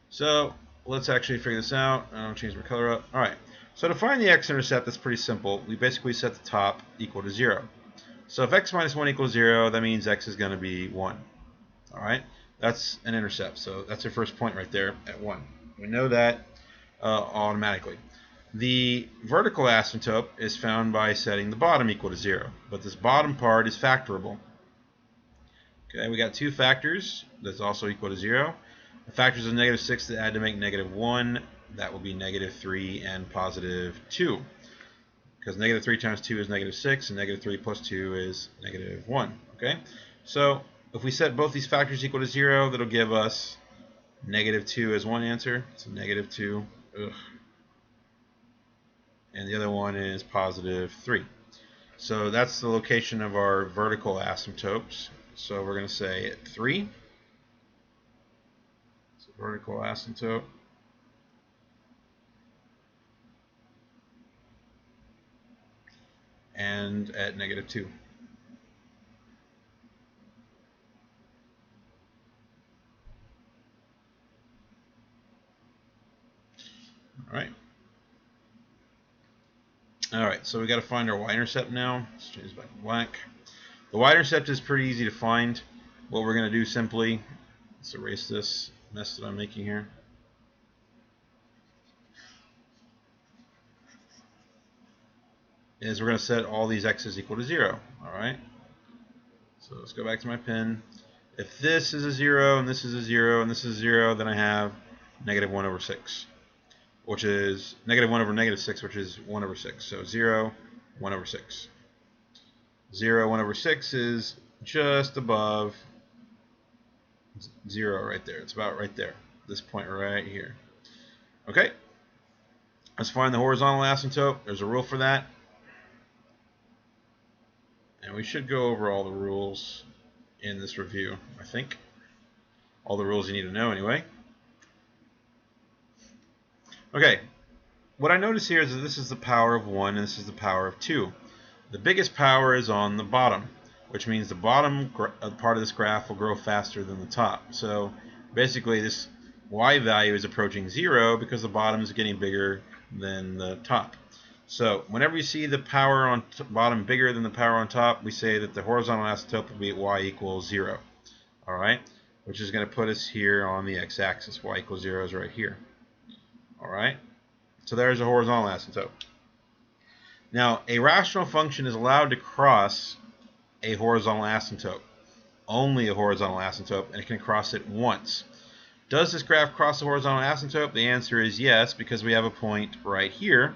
So let's actually figure this out. I'll change my color up. All right. So to find the x-intercept, that's pretty simple. We basically set the top equal to 0. So if x minus 1 equals 0, that means x is going to be 1. All right? That's an intercept. So that's your first point right there at 1. We know that automatically. The vertical asymptote is found by setting the bottom equal to 0. But this bottom part is factorable. Okay, we got two factors that's also equal to 0. The factors of -6 that add to make -1. That will be -3 and +2. Because -3 times 2 is -6, and -3 plus 2 is -1. Okay, so if we set both these factors equal to 0, that'll give us -2 as one answer. So -2. Ugh. And the other one is +3. So that's the location of our vertical asymptotes. So we're going to say at 3. So vertical asymptote. And at -2. All right, so we got to find our Y-intercept now. Let's change it back to black. The Y-intercept is pretty easy to find. What we're going to do simply, let's erase this mess that I'm making here. Is we're going to set all these x's equal to 0. All right. So let's go back to my pen. If this is a 0 and this is a 0 and this is a 0, then I have -1 over 6. Which is -1 over -6, which is 1 over 6. So 0, 1 over 6. 0, 1 over 6 is just above 0 right there. It's about right there. This point right here. Okay. Let's find the horizontal asymptote. There's a rule for that. And we should go over all the rules in this review, I think. All the rules you need to know anyway. Okay, what I notice here is that this is the power of 1 and this is the power of 2. The biggest power is on the bottom, which means the bottom part of this graph will grow faster than the top. So basically this y value is approaching 0 because the bottom is getting bigger than the top. So whenever you see the power on bottom bigger than the power on top, we say that the horizontal asymptote will be at y equals 0. All right, which is going to put us here on the x-axis. Y equals 0 is right here. All right, so there's a horizontal asymptote. Now, a rational function is allowed to cross a horizontal asymptote, only a horizontal asymptote, and it can cross it once. Does this graph cross the horizontal asymptote? The answer is yes, because we have a point right here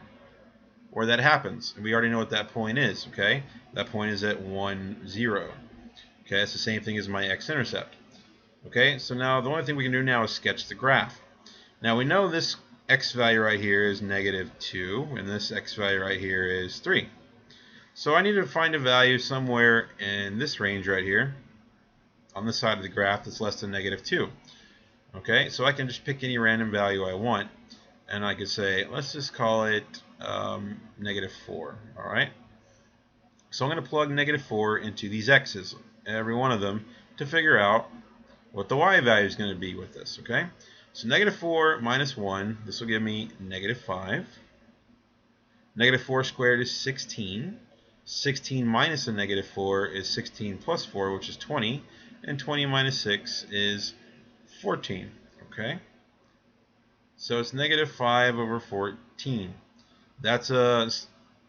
where that happens, and we already know what that point is. Okay, that point is at 1, 0. Okay, it's the same thing as my x-intercept. Okay, so now the only thing we can do now is sketch the graph. Now we know this x value right here is -2, and this x value right here is 3. So I need to find a value somewhere in this range right here, on this side of the graph, that's less than -2. Okay, so I can just pick any random value I want, and I could say, let's just call it -4. All right. So I'm going to plug -4 into these x's, every one of them, to figure out what the y value is going to be with this. Okay. So -4 minus 1, this will give me -5. -4 squared is 16. 16 minus a -4 is 16 plus 4, which is 20. And 20 minus 6 is 14. Okay? So it's -5 over 14. That's a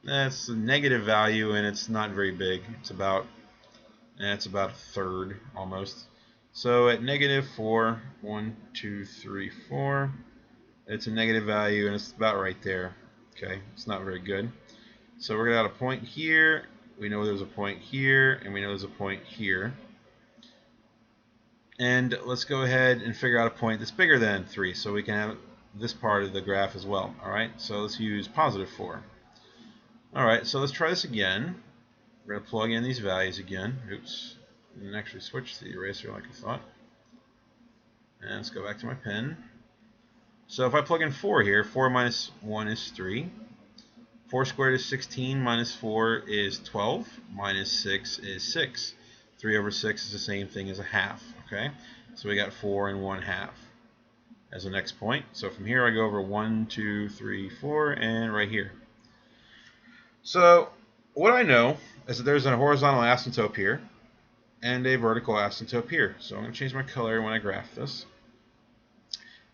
negative value, and it's not very big. It's about a third almost. So at -4, 1, 2, 3, 4, it's a negative value, and it's about right there. Okay, it's not very good. So we're going to have a point here. We know there's a point here, and we know there's a point here. And let's go ahead and figure out a point that's bigger than 3, so we can have this part of the graph as well. All right, so let's use +4. All right, so let's try this again. We're going to plug in these values again. Oops, I didn't actually switch the eraser like I thought. And let's go back to my pen. So if I plug in 4 here, 4 minus 1 is 3. 4 squared is 16, minus 4 is 12, minus 6 is 6. 3 over 6 is the same thing as a half. Okay, so we got 4 and 1/2 as the next point. So from here I go over 1, 2, 3, 4, and right here. So what I know is that there's a horizontal asymptote here and a vertical asymptote here. So I'm going to change my color when I graph this.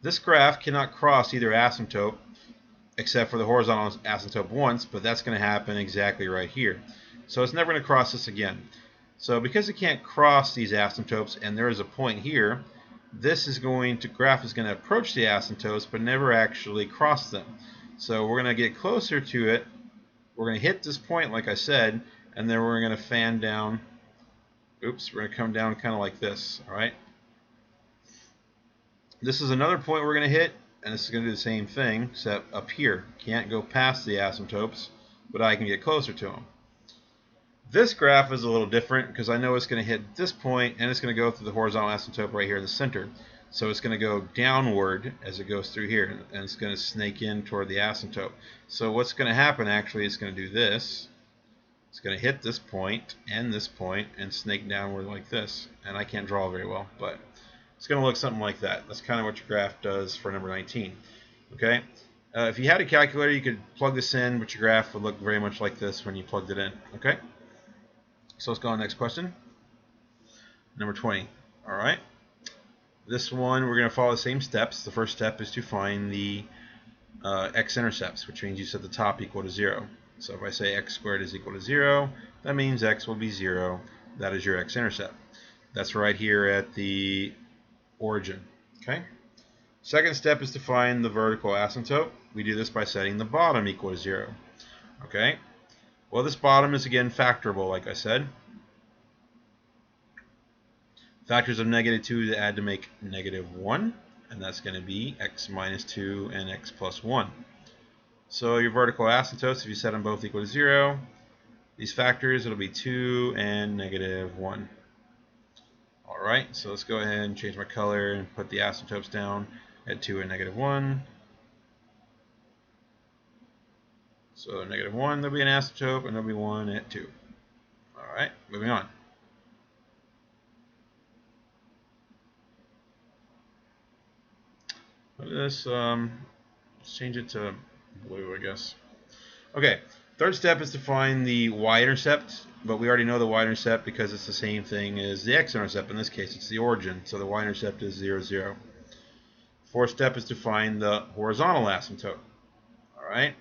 This graph cannot cross either asymptote except for the horizontal asymptote once, but that's going to happen exactly right here. So it's never going to cross this again. So because it can't cross these asymptotes and there is a point here, this graph is going to approach the asymptotes but never actually cross them. So we're going to get closer to it. We're going to hit this point like I said, and then we're going to fan down. Oops, we're going to come down kind of like this. All right. This is another point we're going to hit, and this is going to do the same thing, except up here. Can't go past the asymptotes, but I can get closer to them. This graph is a little different because I know it's going to hit this point, and it's going to go through the horizontal asymptote right here in the center. So it's going to go downward as it goes through here, and it's going to snake in toward the asymptote. So what's going to happen actually is going to do this. It's going to hit this point and snake downward like this. And I can't draw very well, but it's going to look something like that. That's kind of what your graph does for number 19. Okay. If you had a calculator, you could plug this in, but your graph would look very much like this when you plugged it in. Okay. So let's go on to the next question. Number 20. All right. This one, we're going to follow the same steps. The first step is to find the X-Intercepts, which means you set the top equal to 0. So if I say x squared is equal to 0, that means x will be 0. That is your X-Intercept. That's right here at the origin. Okay. Second step is to find the vertical asymptote. We do this by setting the bottom equal to 0. Okay. Well, this bottom is again factorable, like I said. Factors of -2 to add to make -1, and that's going to be x minus 2 and x plus 1. So your vertical asymptotes, if you set them both equal to 0, these factors, it'll be 2 and -1. Alright, so let's go ahead and change my color and put the asymptotes down at 2 and -1. So -1, there'll be an asymptote, and there'll be 1 at 2. Alright, moving on. Let's change it to blue, I guess. Okay, third step is to find the Y-Intercept, but we already know the Y-Intercept because it's the same thing as the X-Intercept. In this case, it's the origin, so the Y-Intercept is 0, 0. Fourth step is to find the horizontal asymptote. Alright,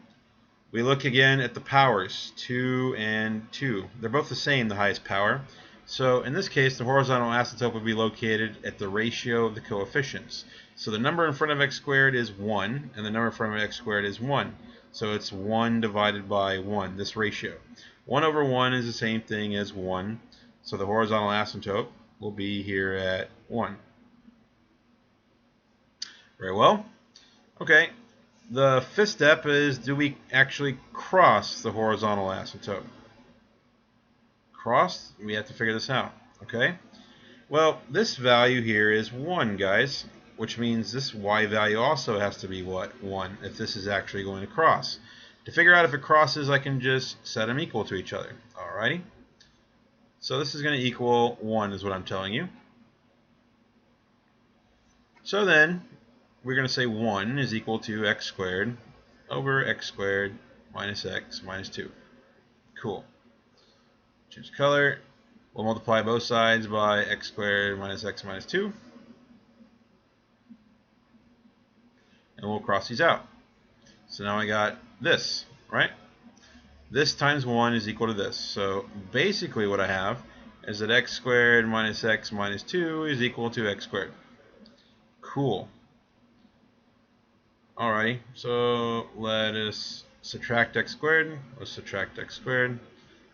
we look again at the powers, 2 and 2. They're both the same, the highest power. So in this case, the horizontal asymptote would be located at the ratio of the coefficients. So the number in front of x squared is 1, and the number in front of x squared is 1. So it's 1 divided by 1, this ratio. 1 over 1 is the same thing as 1. So the horizontal asymptote will be here at 1. Very well. Okay. The fifth step is, do we actually cross the horizontal asymptote? Cross? We have to figure this out. Okay. Well, this value here is 1, guys. which means this y value also has to be what? 1, if this is actually going to cross. To figure out if it crosses, I can just set them equal to each other. Alrighty? So this is going to equal 1 is what I'm telling you. So then, we're going to say 1 is equal to x squared over x squared minus x minus 2. Cool. Choose color. We'll multiply both sides by x squared minus x minus 2. And we'll cross these out. So now I got this, right? This times 1 is equal to this. So basically what I have is that x squared minus x minus 2 is equal to x squared. Cool. Alrighty, so let us subtract x squared. Let's subtract x squared.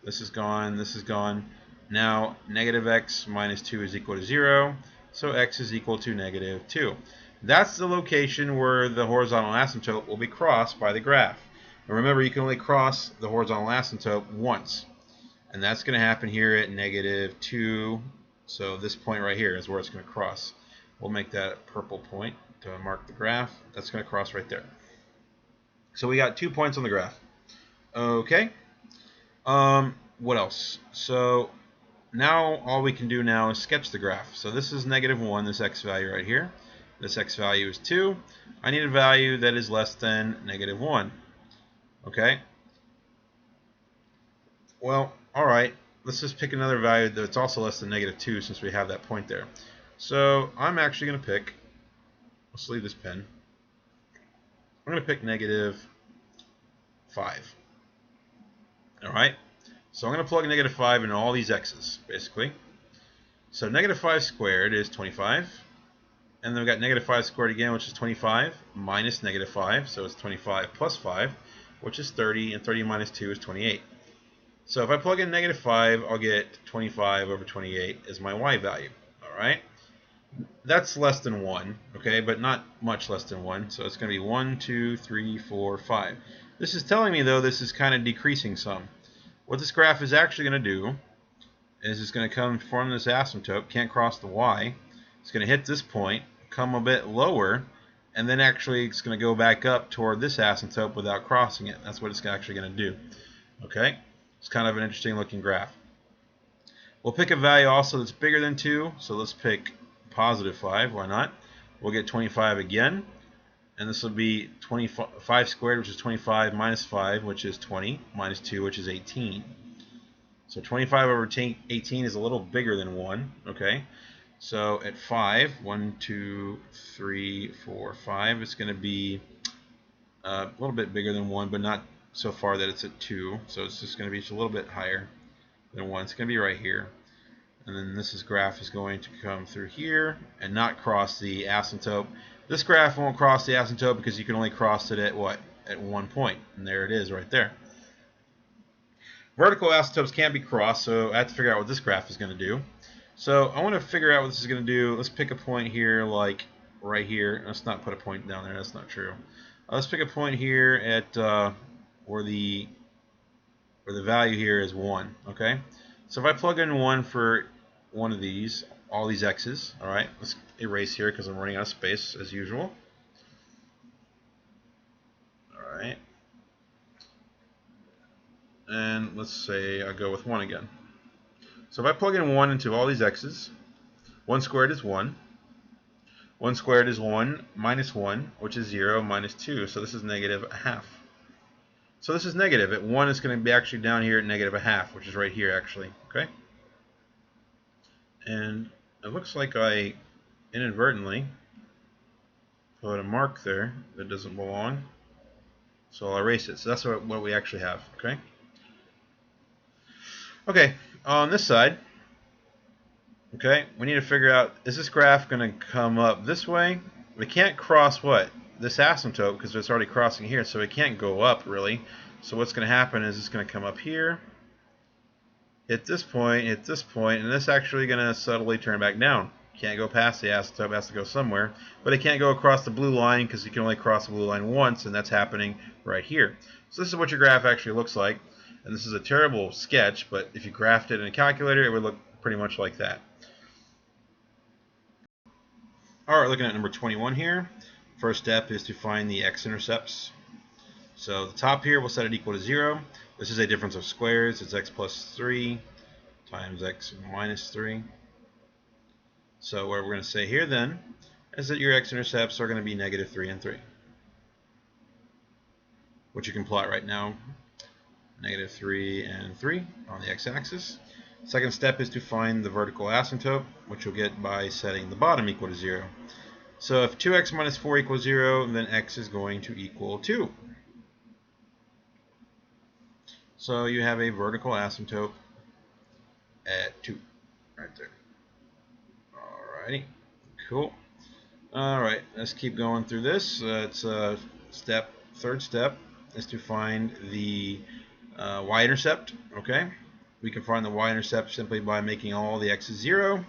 This is gone, this is gone. Now negative x minus 2 is equal to 0. So x is equal to negative 2. That's the location where the horizontal asymptote will be crossed by the graph. And remember, you can only cross the horizontal asymptote once. And that's going to happen here at negative 2. So this point right here is where it's going to cross. We'll make that a purple point to mark the graph. That's going to cross right there. So we got 2 points on the graph. Okay. What else? So now all we can do now is sketch the graph. So this is negative 1, this x value right here. This x value is 2. I need a value that is less than negative 1. Okay? Well, alright. Let's just pick another value that's also less than negative 2 since we have that point there. So I'm actually going to pick, let's leave this pen. I'm going to pick negative 5. Alright? So I'm going to plug negative 5 into all these x's, basically. So negative 5 squared is 25. And then we've got negative 5 squared again, which is 25, minus negative 5. So it's 25 plus 5, which is 30. And 30 minus 2 is 28. So if I plug in negative 5, I'll get 25 over 28 as my y value. Alright? That's less than 1, okay, but not much less than 1. So it's going to be 1, 2, 3, 4, 5. This is telling me, though, this is kind of decreasing some. What this graph is actually going to do is it's going to come form this asymptote, can't cross the y. It's going to hit this point, come a bit lower, and then actually it's going to go back up toward this asymptote without crossing it. That's what it's actually going to do. Okay? It's kind of an interesting looking graph. We'll pick a value also that's bigger than 2, so let's pick positive 5, why not? We'll get 25 again, and this will be 25 squared, which is 25, minus 5, which is 20, minus 2, which is 18. So 25 over 18 is a little bigger than 1, okay? So at 5, 1, 2, 3, 4, 5, it's going to be a little bit bigger than 1, but not so far that it's at 2. So it's just going to be just a little bit higher than 1. It's going to be right here. And then this graph is going to come through here and not cross the asymptote. This graph won't cross the asymptote because you can only cross it at what? At 1 point. And there it is right there. Vertical asymptotes can't be crossed, so I have to figure out what this graph is going to do. So I want to figure out what this is going to do. Let's pick a point here, like right here. Let's not put a point down there. That's not true. Let's pick a point here at where the value here is 1. Okay. So if I plug in 1 for one of these, all these x's, all right. Let's erase here because I'm running out of space as usual. All right. And let's say I go with 1 again. So if I plug in 1 into all these x's, 1 squared is 1. 1 squared is 1 minus 1, which is 0 minus 2. So this is negative a half. So this is negative. At 1, it's going to be actually down here at negative a half, which is right here actually. Okay. And it looks like I inadvertently put a mark there that doesn't belong. So I'll erase it. So that's what we actually have. Okay. Okay, on this side, okay, we need to figure out, is this graph going to come up this way? We can't cross what? This asymptote because it's already crossing here, so it can't go up really. So what's going to happen is it's going to come up here, hit this point, and this actually going to subtly turn back down. Can't go past the asymptote, it has to go somewhere. But it can't go across the blue line because you can only cross the blue line once, and that's happening right here. So this is what your graph actually looks like. And this is a terrible sketch, but if you graphed it in a calculator, it would look pretty much like that. Alright, looking at number 21 here. First step is to find the x-intercepts. So the top here, we'll set it equal to 0. This is a difference of squares. It's x plus 3 times x minus 3. So what we're going to say here then is that your x-intercepts are going to be negative 3 and 3. Which you can plot right now. Negative 3 and 3 on the x-axis. Second step is to find the vertical asymptote, which you'll get by setting the bottom equal to 0. So if 2x minus 4 equals 0, then x is going to equal 2. So you have a vertical asymptote at 2, right there. Alrighty, cool. Alright, let's keep going through this. Third step is to find the Y-intercept, okay? We can find the Y-intercept simply by making all the x's 0.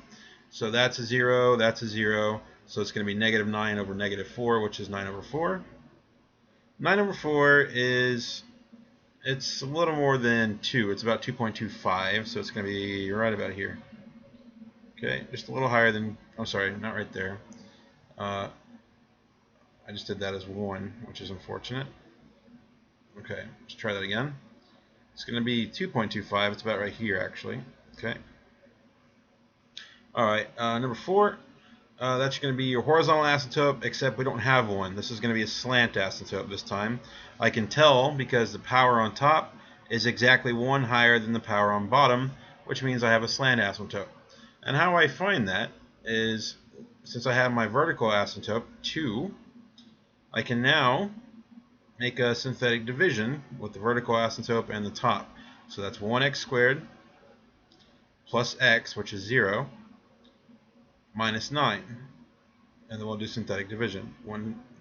So that's a 0, that's a 0. So it's going to be negative 9 over negative 4, which is 9 over 4. 9 over 4 is, it's a little more than 2. It's about 2.25, so it's going to be right about here. Okay, just a little higher than, I'm sorry, not right there. I just did that as 1, which is unfortunate. Okay, let's try that again. It's going to be 2.25. It's about right here, actually. Okay. All right. Number 4. That's going to be your horizontal asymptote, except we don't have one. This is going to be a slant asymptote this time. I can tell because the power on top is exactly 1 higher than the power on bottom, which means I have a slant asymptote. And how I find that is, since I have my vertical asymptote 2, I can now make a synthetic division with the vertical asymptote and the top. So that's 1x squared plus x, which is 0, minus 9. And then we'll do synthetic division.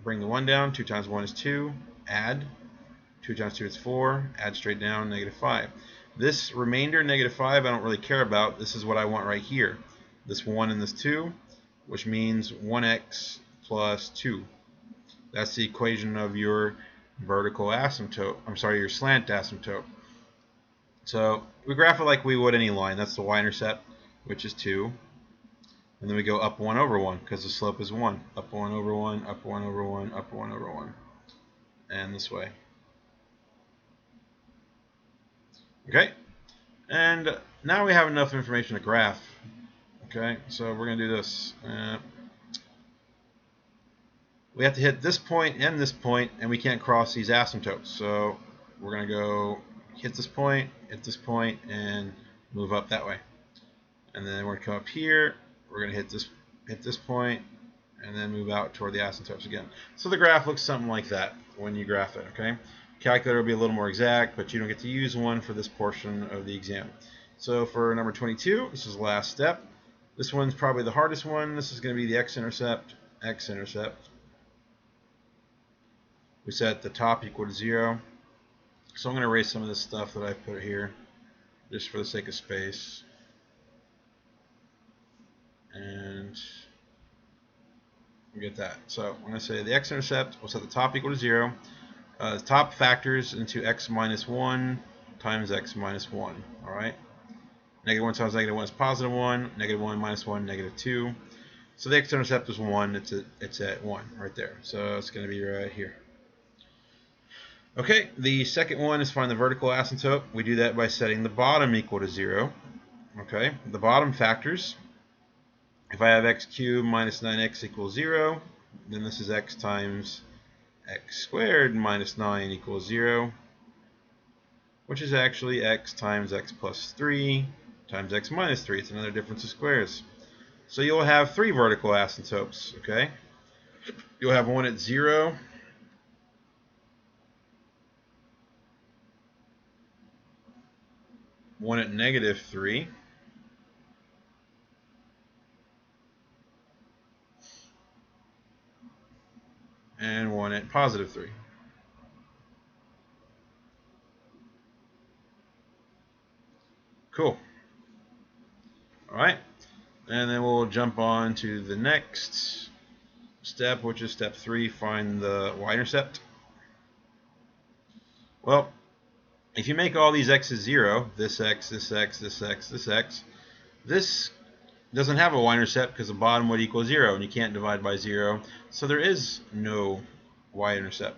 Bring the 1 down. 2 times 1 is 2. Add. 2 times 2 is 4. Add straight down, negative 5. This remainder, negative 5, I don't really care about. This is what I want right here. This 1 and this 2, which means 1x plus 2. That's the equation of your vertical asymptote. I'm sorry, your slant asymptote. So we graph it like we would any line. That's the y-intercept, which is 2. And then we go up 1 over 1 because the slope is 1. Up 1 over 1, up 1 over 1, up 1 over 1. And this way. Okay. And now we have enough information to graph. Okay, so we're going to do this. We have to hit this point, and we can't cross these asymptotes. So we're going to go hit this point, and move up that way. And then we're going to come up here. We're going to hit this point, and then move out toward the asymptotes again. So the graph looks something like that when you graph it. Okay, calculator will be a little more exact, but you don't get to use one for this portion of the exam. So for number 22, this is the last step. This one's probably the hardest one. This is going to be the x-intercept. We set the top equal to 0. So I'm going to erase some of this stuff that I put here just for the sake of space. And we get that. So I'm going to say the x-intercept, we'll set the top equal to 0. The top factors into x minus 1 times x minus 1. All right. Negative 1 times negative 1 is positive 1. Negative 1 minus 1, negative 2. So the x-intercept is 1. It's at 1 right there. So it's going to be right here. Okay, the second one is find the vertical asymptote. We do that by setting the bottom equal to 0. Okay, the bottom factors. If I have x cubed minus 9x equals 0, then this is x times x squared minus 9 equals 0, which is actually x times x plus 3 times x minus 3. It's another difference of squares. So you'll have 3 vertical asymptotes. Okay, you'll have one at 0. One at negative 3, and one at positive 3. Cool. All right, and then we'll jump on to the next step, which is step 3, find the y-intercept. Well, if you make all these x's 0, this x, this x, this x, this x, this doesn't have a y-intercept because the bottom would equal 0, and you can't divide by 0, so there is no y-intercept.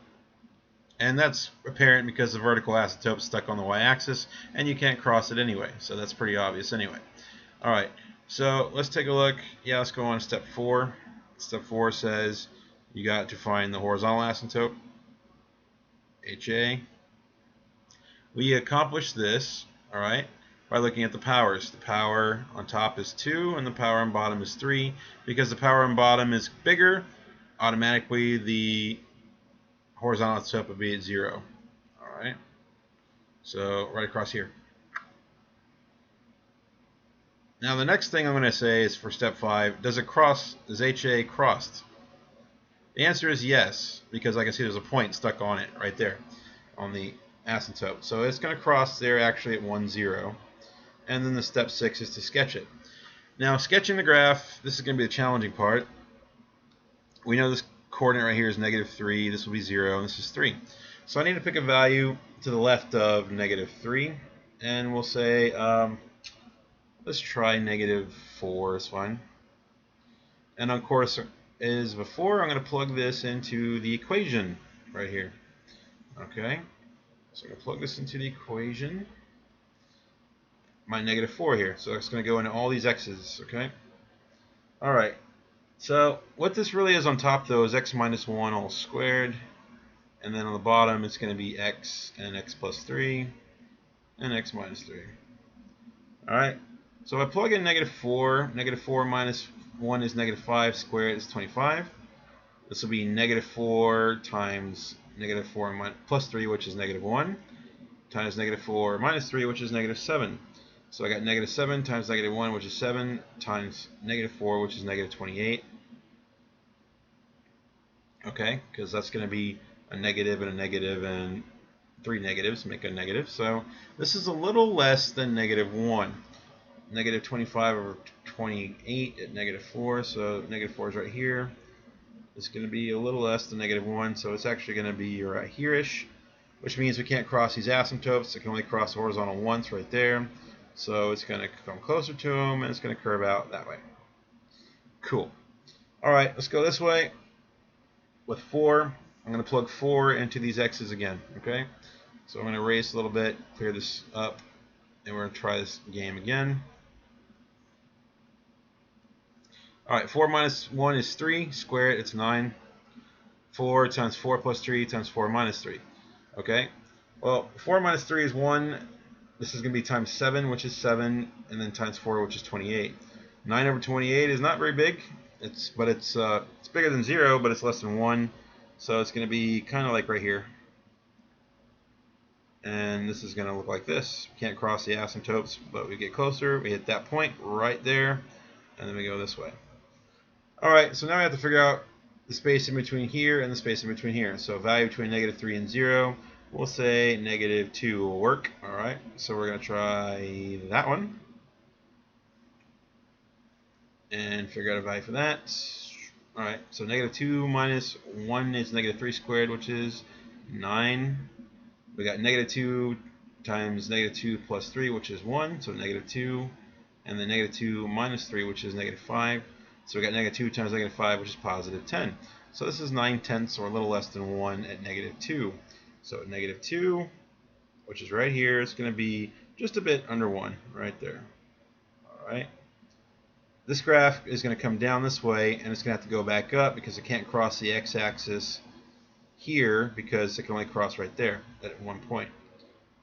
And that's apparent because the vertical asymptote is stuck on the y-axis, and you can't cross it anyway, so that's pretty obvious anyway. Alright, so let's take a look. Yeah, let's go on to step 4. Step 4 says you got to find the horizontal asymptote, HA. We accomplished this, alright, by looking at the powers. The power on top is 2 and the power on bottom is 3. Because the power on bottom is bigger, automatically the horizontal asymptote would be at 0. Alright, so right across here. Now the next thing I'm going to say is for step 5, does HA crossed? The answer is yes, because I can see there's a point stuck on it right there on the asymptote. So it's going to cross there actually at 1, 0. And then the step 6 is to sketch it. Now sketching the graph, this is going to be the challenging part. We know this coordinate right here is -3, this will be 0, and this is 3. So I need to pick a value to the left of -3, and we'll say, let's try -4 is fine. And of course, as before, I'm going to plug this into the equation right here. Okay, so I'm going to plug this into the equation. My -4 here, so it's going to go into all these x's. Okay. All right. So what this really is on top though is x minus 1 all squared, and then on the bottom it's going to be x and x plus 3 and x minus 3. All right. So if I plug in -4, -4 minus 1 is -5 squared is 25. This will be -4 times -4 plus 3, which is -1, times -4 minus 3, which is -7. So I got -7 times -1, which is 7, times -4, which is -28. Okay, because that's going to be a negative and a negative and 3 negatives make a negative. So this is a little less than -1. -25 over 28 at -4, so -4 is right here. It's going to be a little less than -1, so it's actually going to be right here-ish, which means we can't cross these asymptotes. It can only cross the horizontal once right there. So it's going to come closer to them, and it's going to curve out that way. Cool. Alright, let's go this way. With 4, I'm going to plug 4 into these x's again. Okay, so I'm going to erase a little bit, clear this up, and we're going to try this game again. Alright, 4 minus 1 is 3, square it, it's 9. 4 times 4 plus 3 times 4 minus 3. Okay, well, 4 minus 3 is 1. This is going to be times 7, which is 7, and then times 4, which is 28. 9 over 28 is not very big. It's bigger than 0, but it's less than 1. So it's going to be kind of like right here. And this is going to look like this. We can't cross the asymptotes, but we get closer. We hit that point right there, and then we go this way. Alright, so now we have to figure out the space in between here and the space in between here. So value between -3 and 0. We'll say -2 will work. Alright, so we're going to try that one. And figure out a value for that. Alright, so -2 minus 1 is -3 squared, which is 9. We got -2 times -2 plus 3, which is 1, so -2. And then -2 minus 3, which is -5. So we got -2 times -5, which is positive 10. So this is 9/10, or a little less than 1 at -2. So at -2, which is right here, it's going to be just a bit under 1 right there. Alright. This graph is going to come down this way, and it's going to have to go back up because it can't cross the x-axis here because it can only cross right there at one point.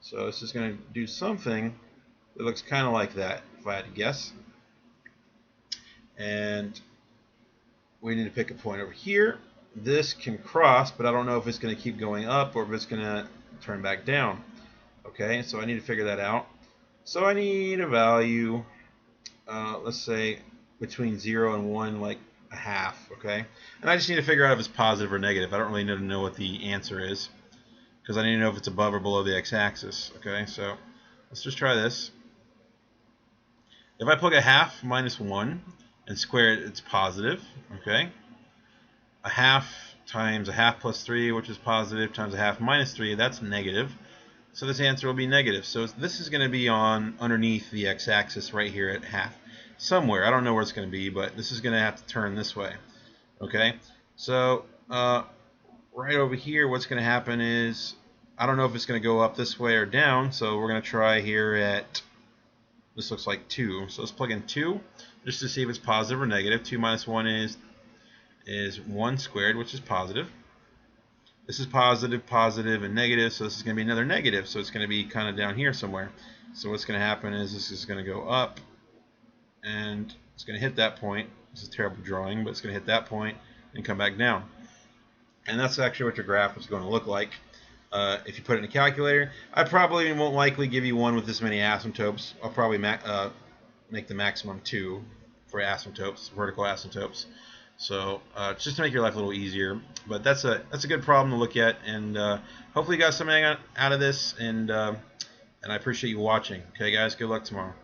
So this is going to do something that looks kind of like that, if I had to guess. And we need to pick a point over here. This can cross, but I don't know if it's going to keep going up or if it's going to turn back down. Okay, so I need to figure that out. So I need a value, let's say between 0 and 1, like a half. Okay, and I just need to figure out if it's positive or negative. I don't really need to know what the answer is because I need to know if it's above or below the x-axis. Okay, so let's just try this. If I plug a half minus 1 and square it, it's positive. Okay, a half times a half plus 3, which is positive, times a half minus 3, that's negative. So this answer will be negative. So this is going to be on underneath the x-axis right here at half. somewhere. I don't know where it's going to be, but this is going to have to turn this way. Okay, so right over here, what's going to happen is, I don't know if it's going to go up this way or down, so we're going to try here at, this looks like 2. So let's plug in 2 just to see if it's positive or negative. 2 minus 1 is 1 squared, which is positive. This is positive, positive, and negative, so this is going to be another negative, so it's going to be kind of down here somewhere. So what's going to happen is this is going to go up, and it's going to hit that point. This is terrible drawing, but it's going to hit that point and come back down. And that's actually what your graph is going to look like if you put it in a calculator. I probably won't likely give you one with this many asymptotes. I'll probably make the maximum 2 for asymptotes, vertical asymptotes. So just to make your life a little easier. But that's a good problem to look at, and hopefully you got something out of this, and I appreciate you watching. Okay, guys, good luck tomorrow.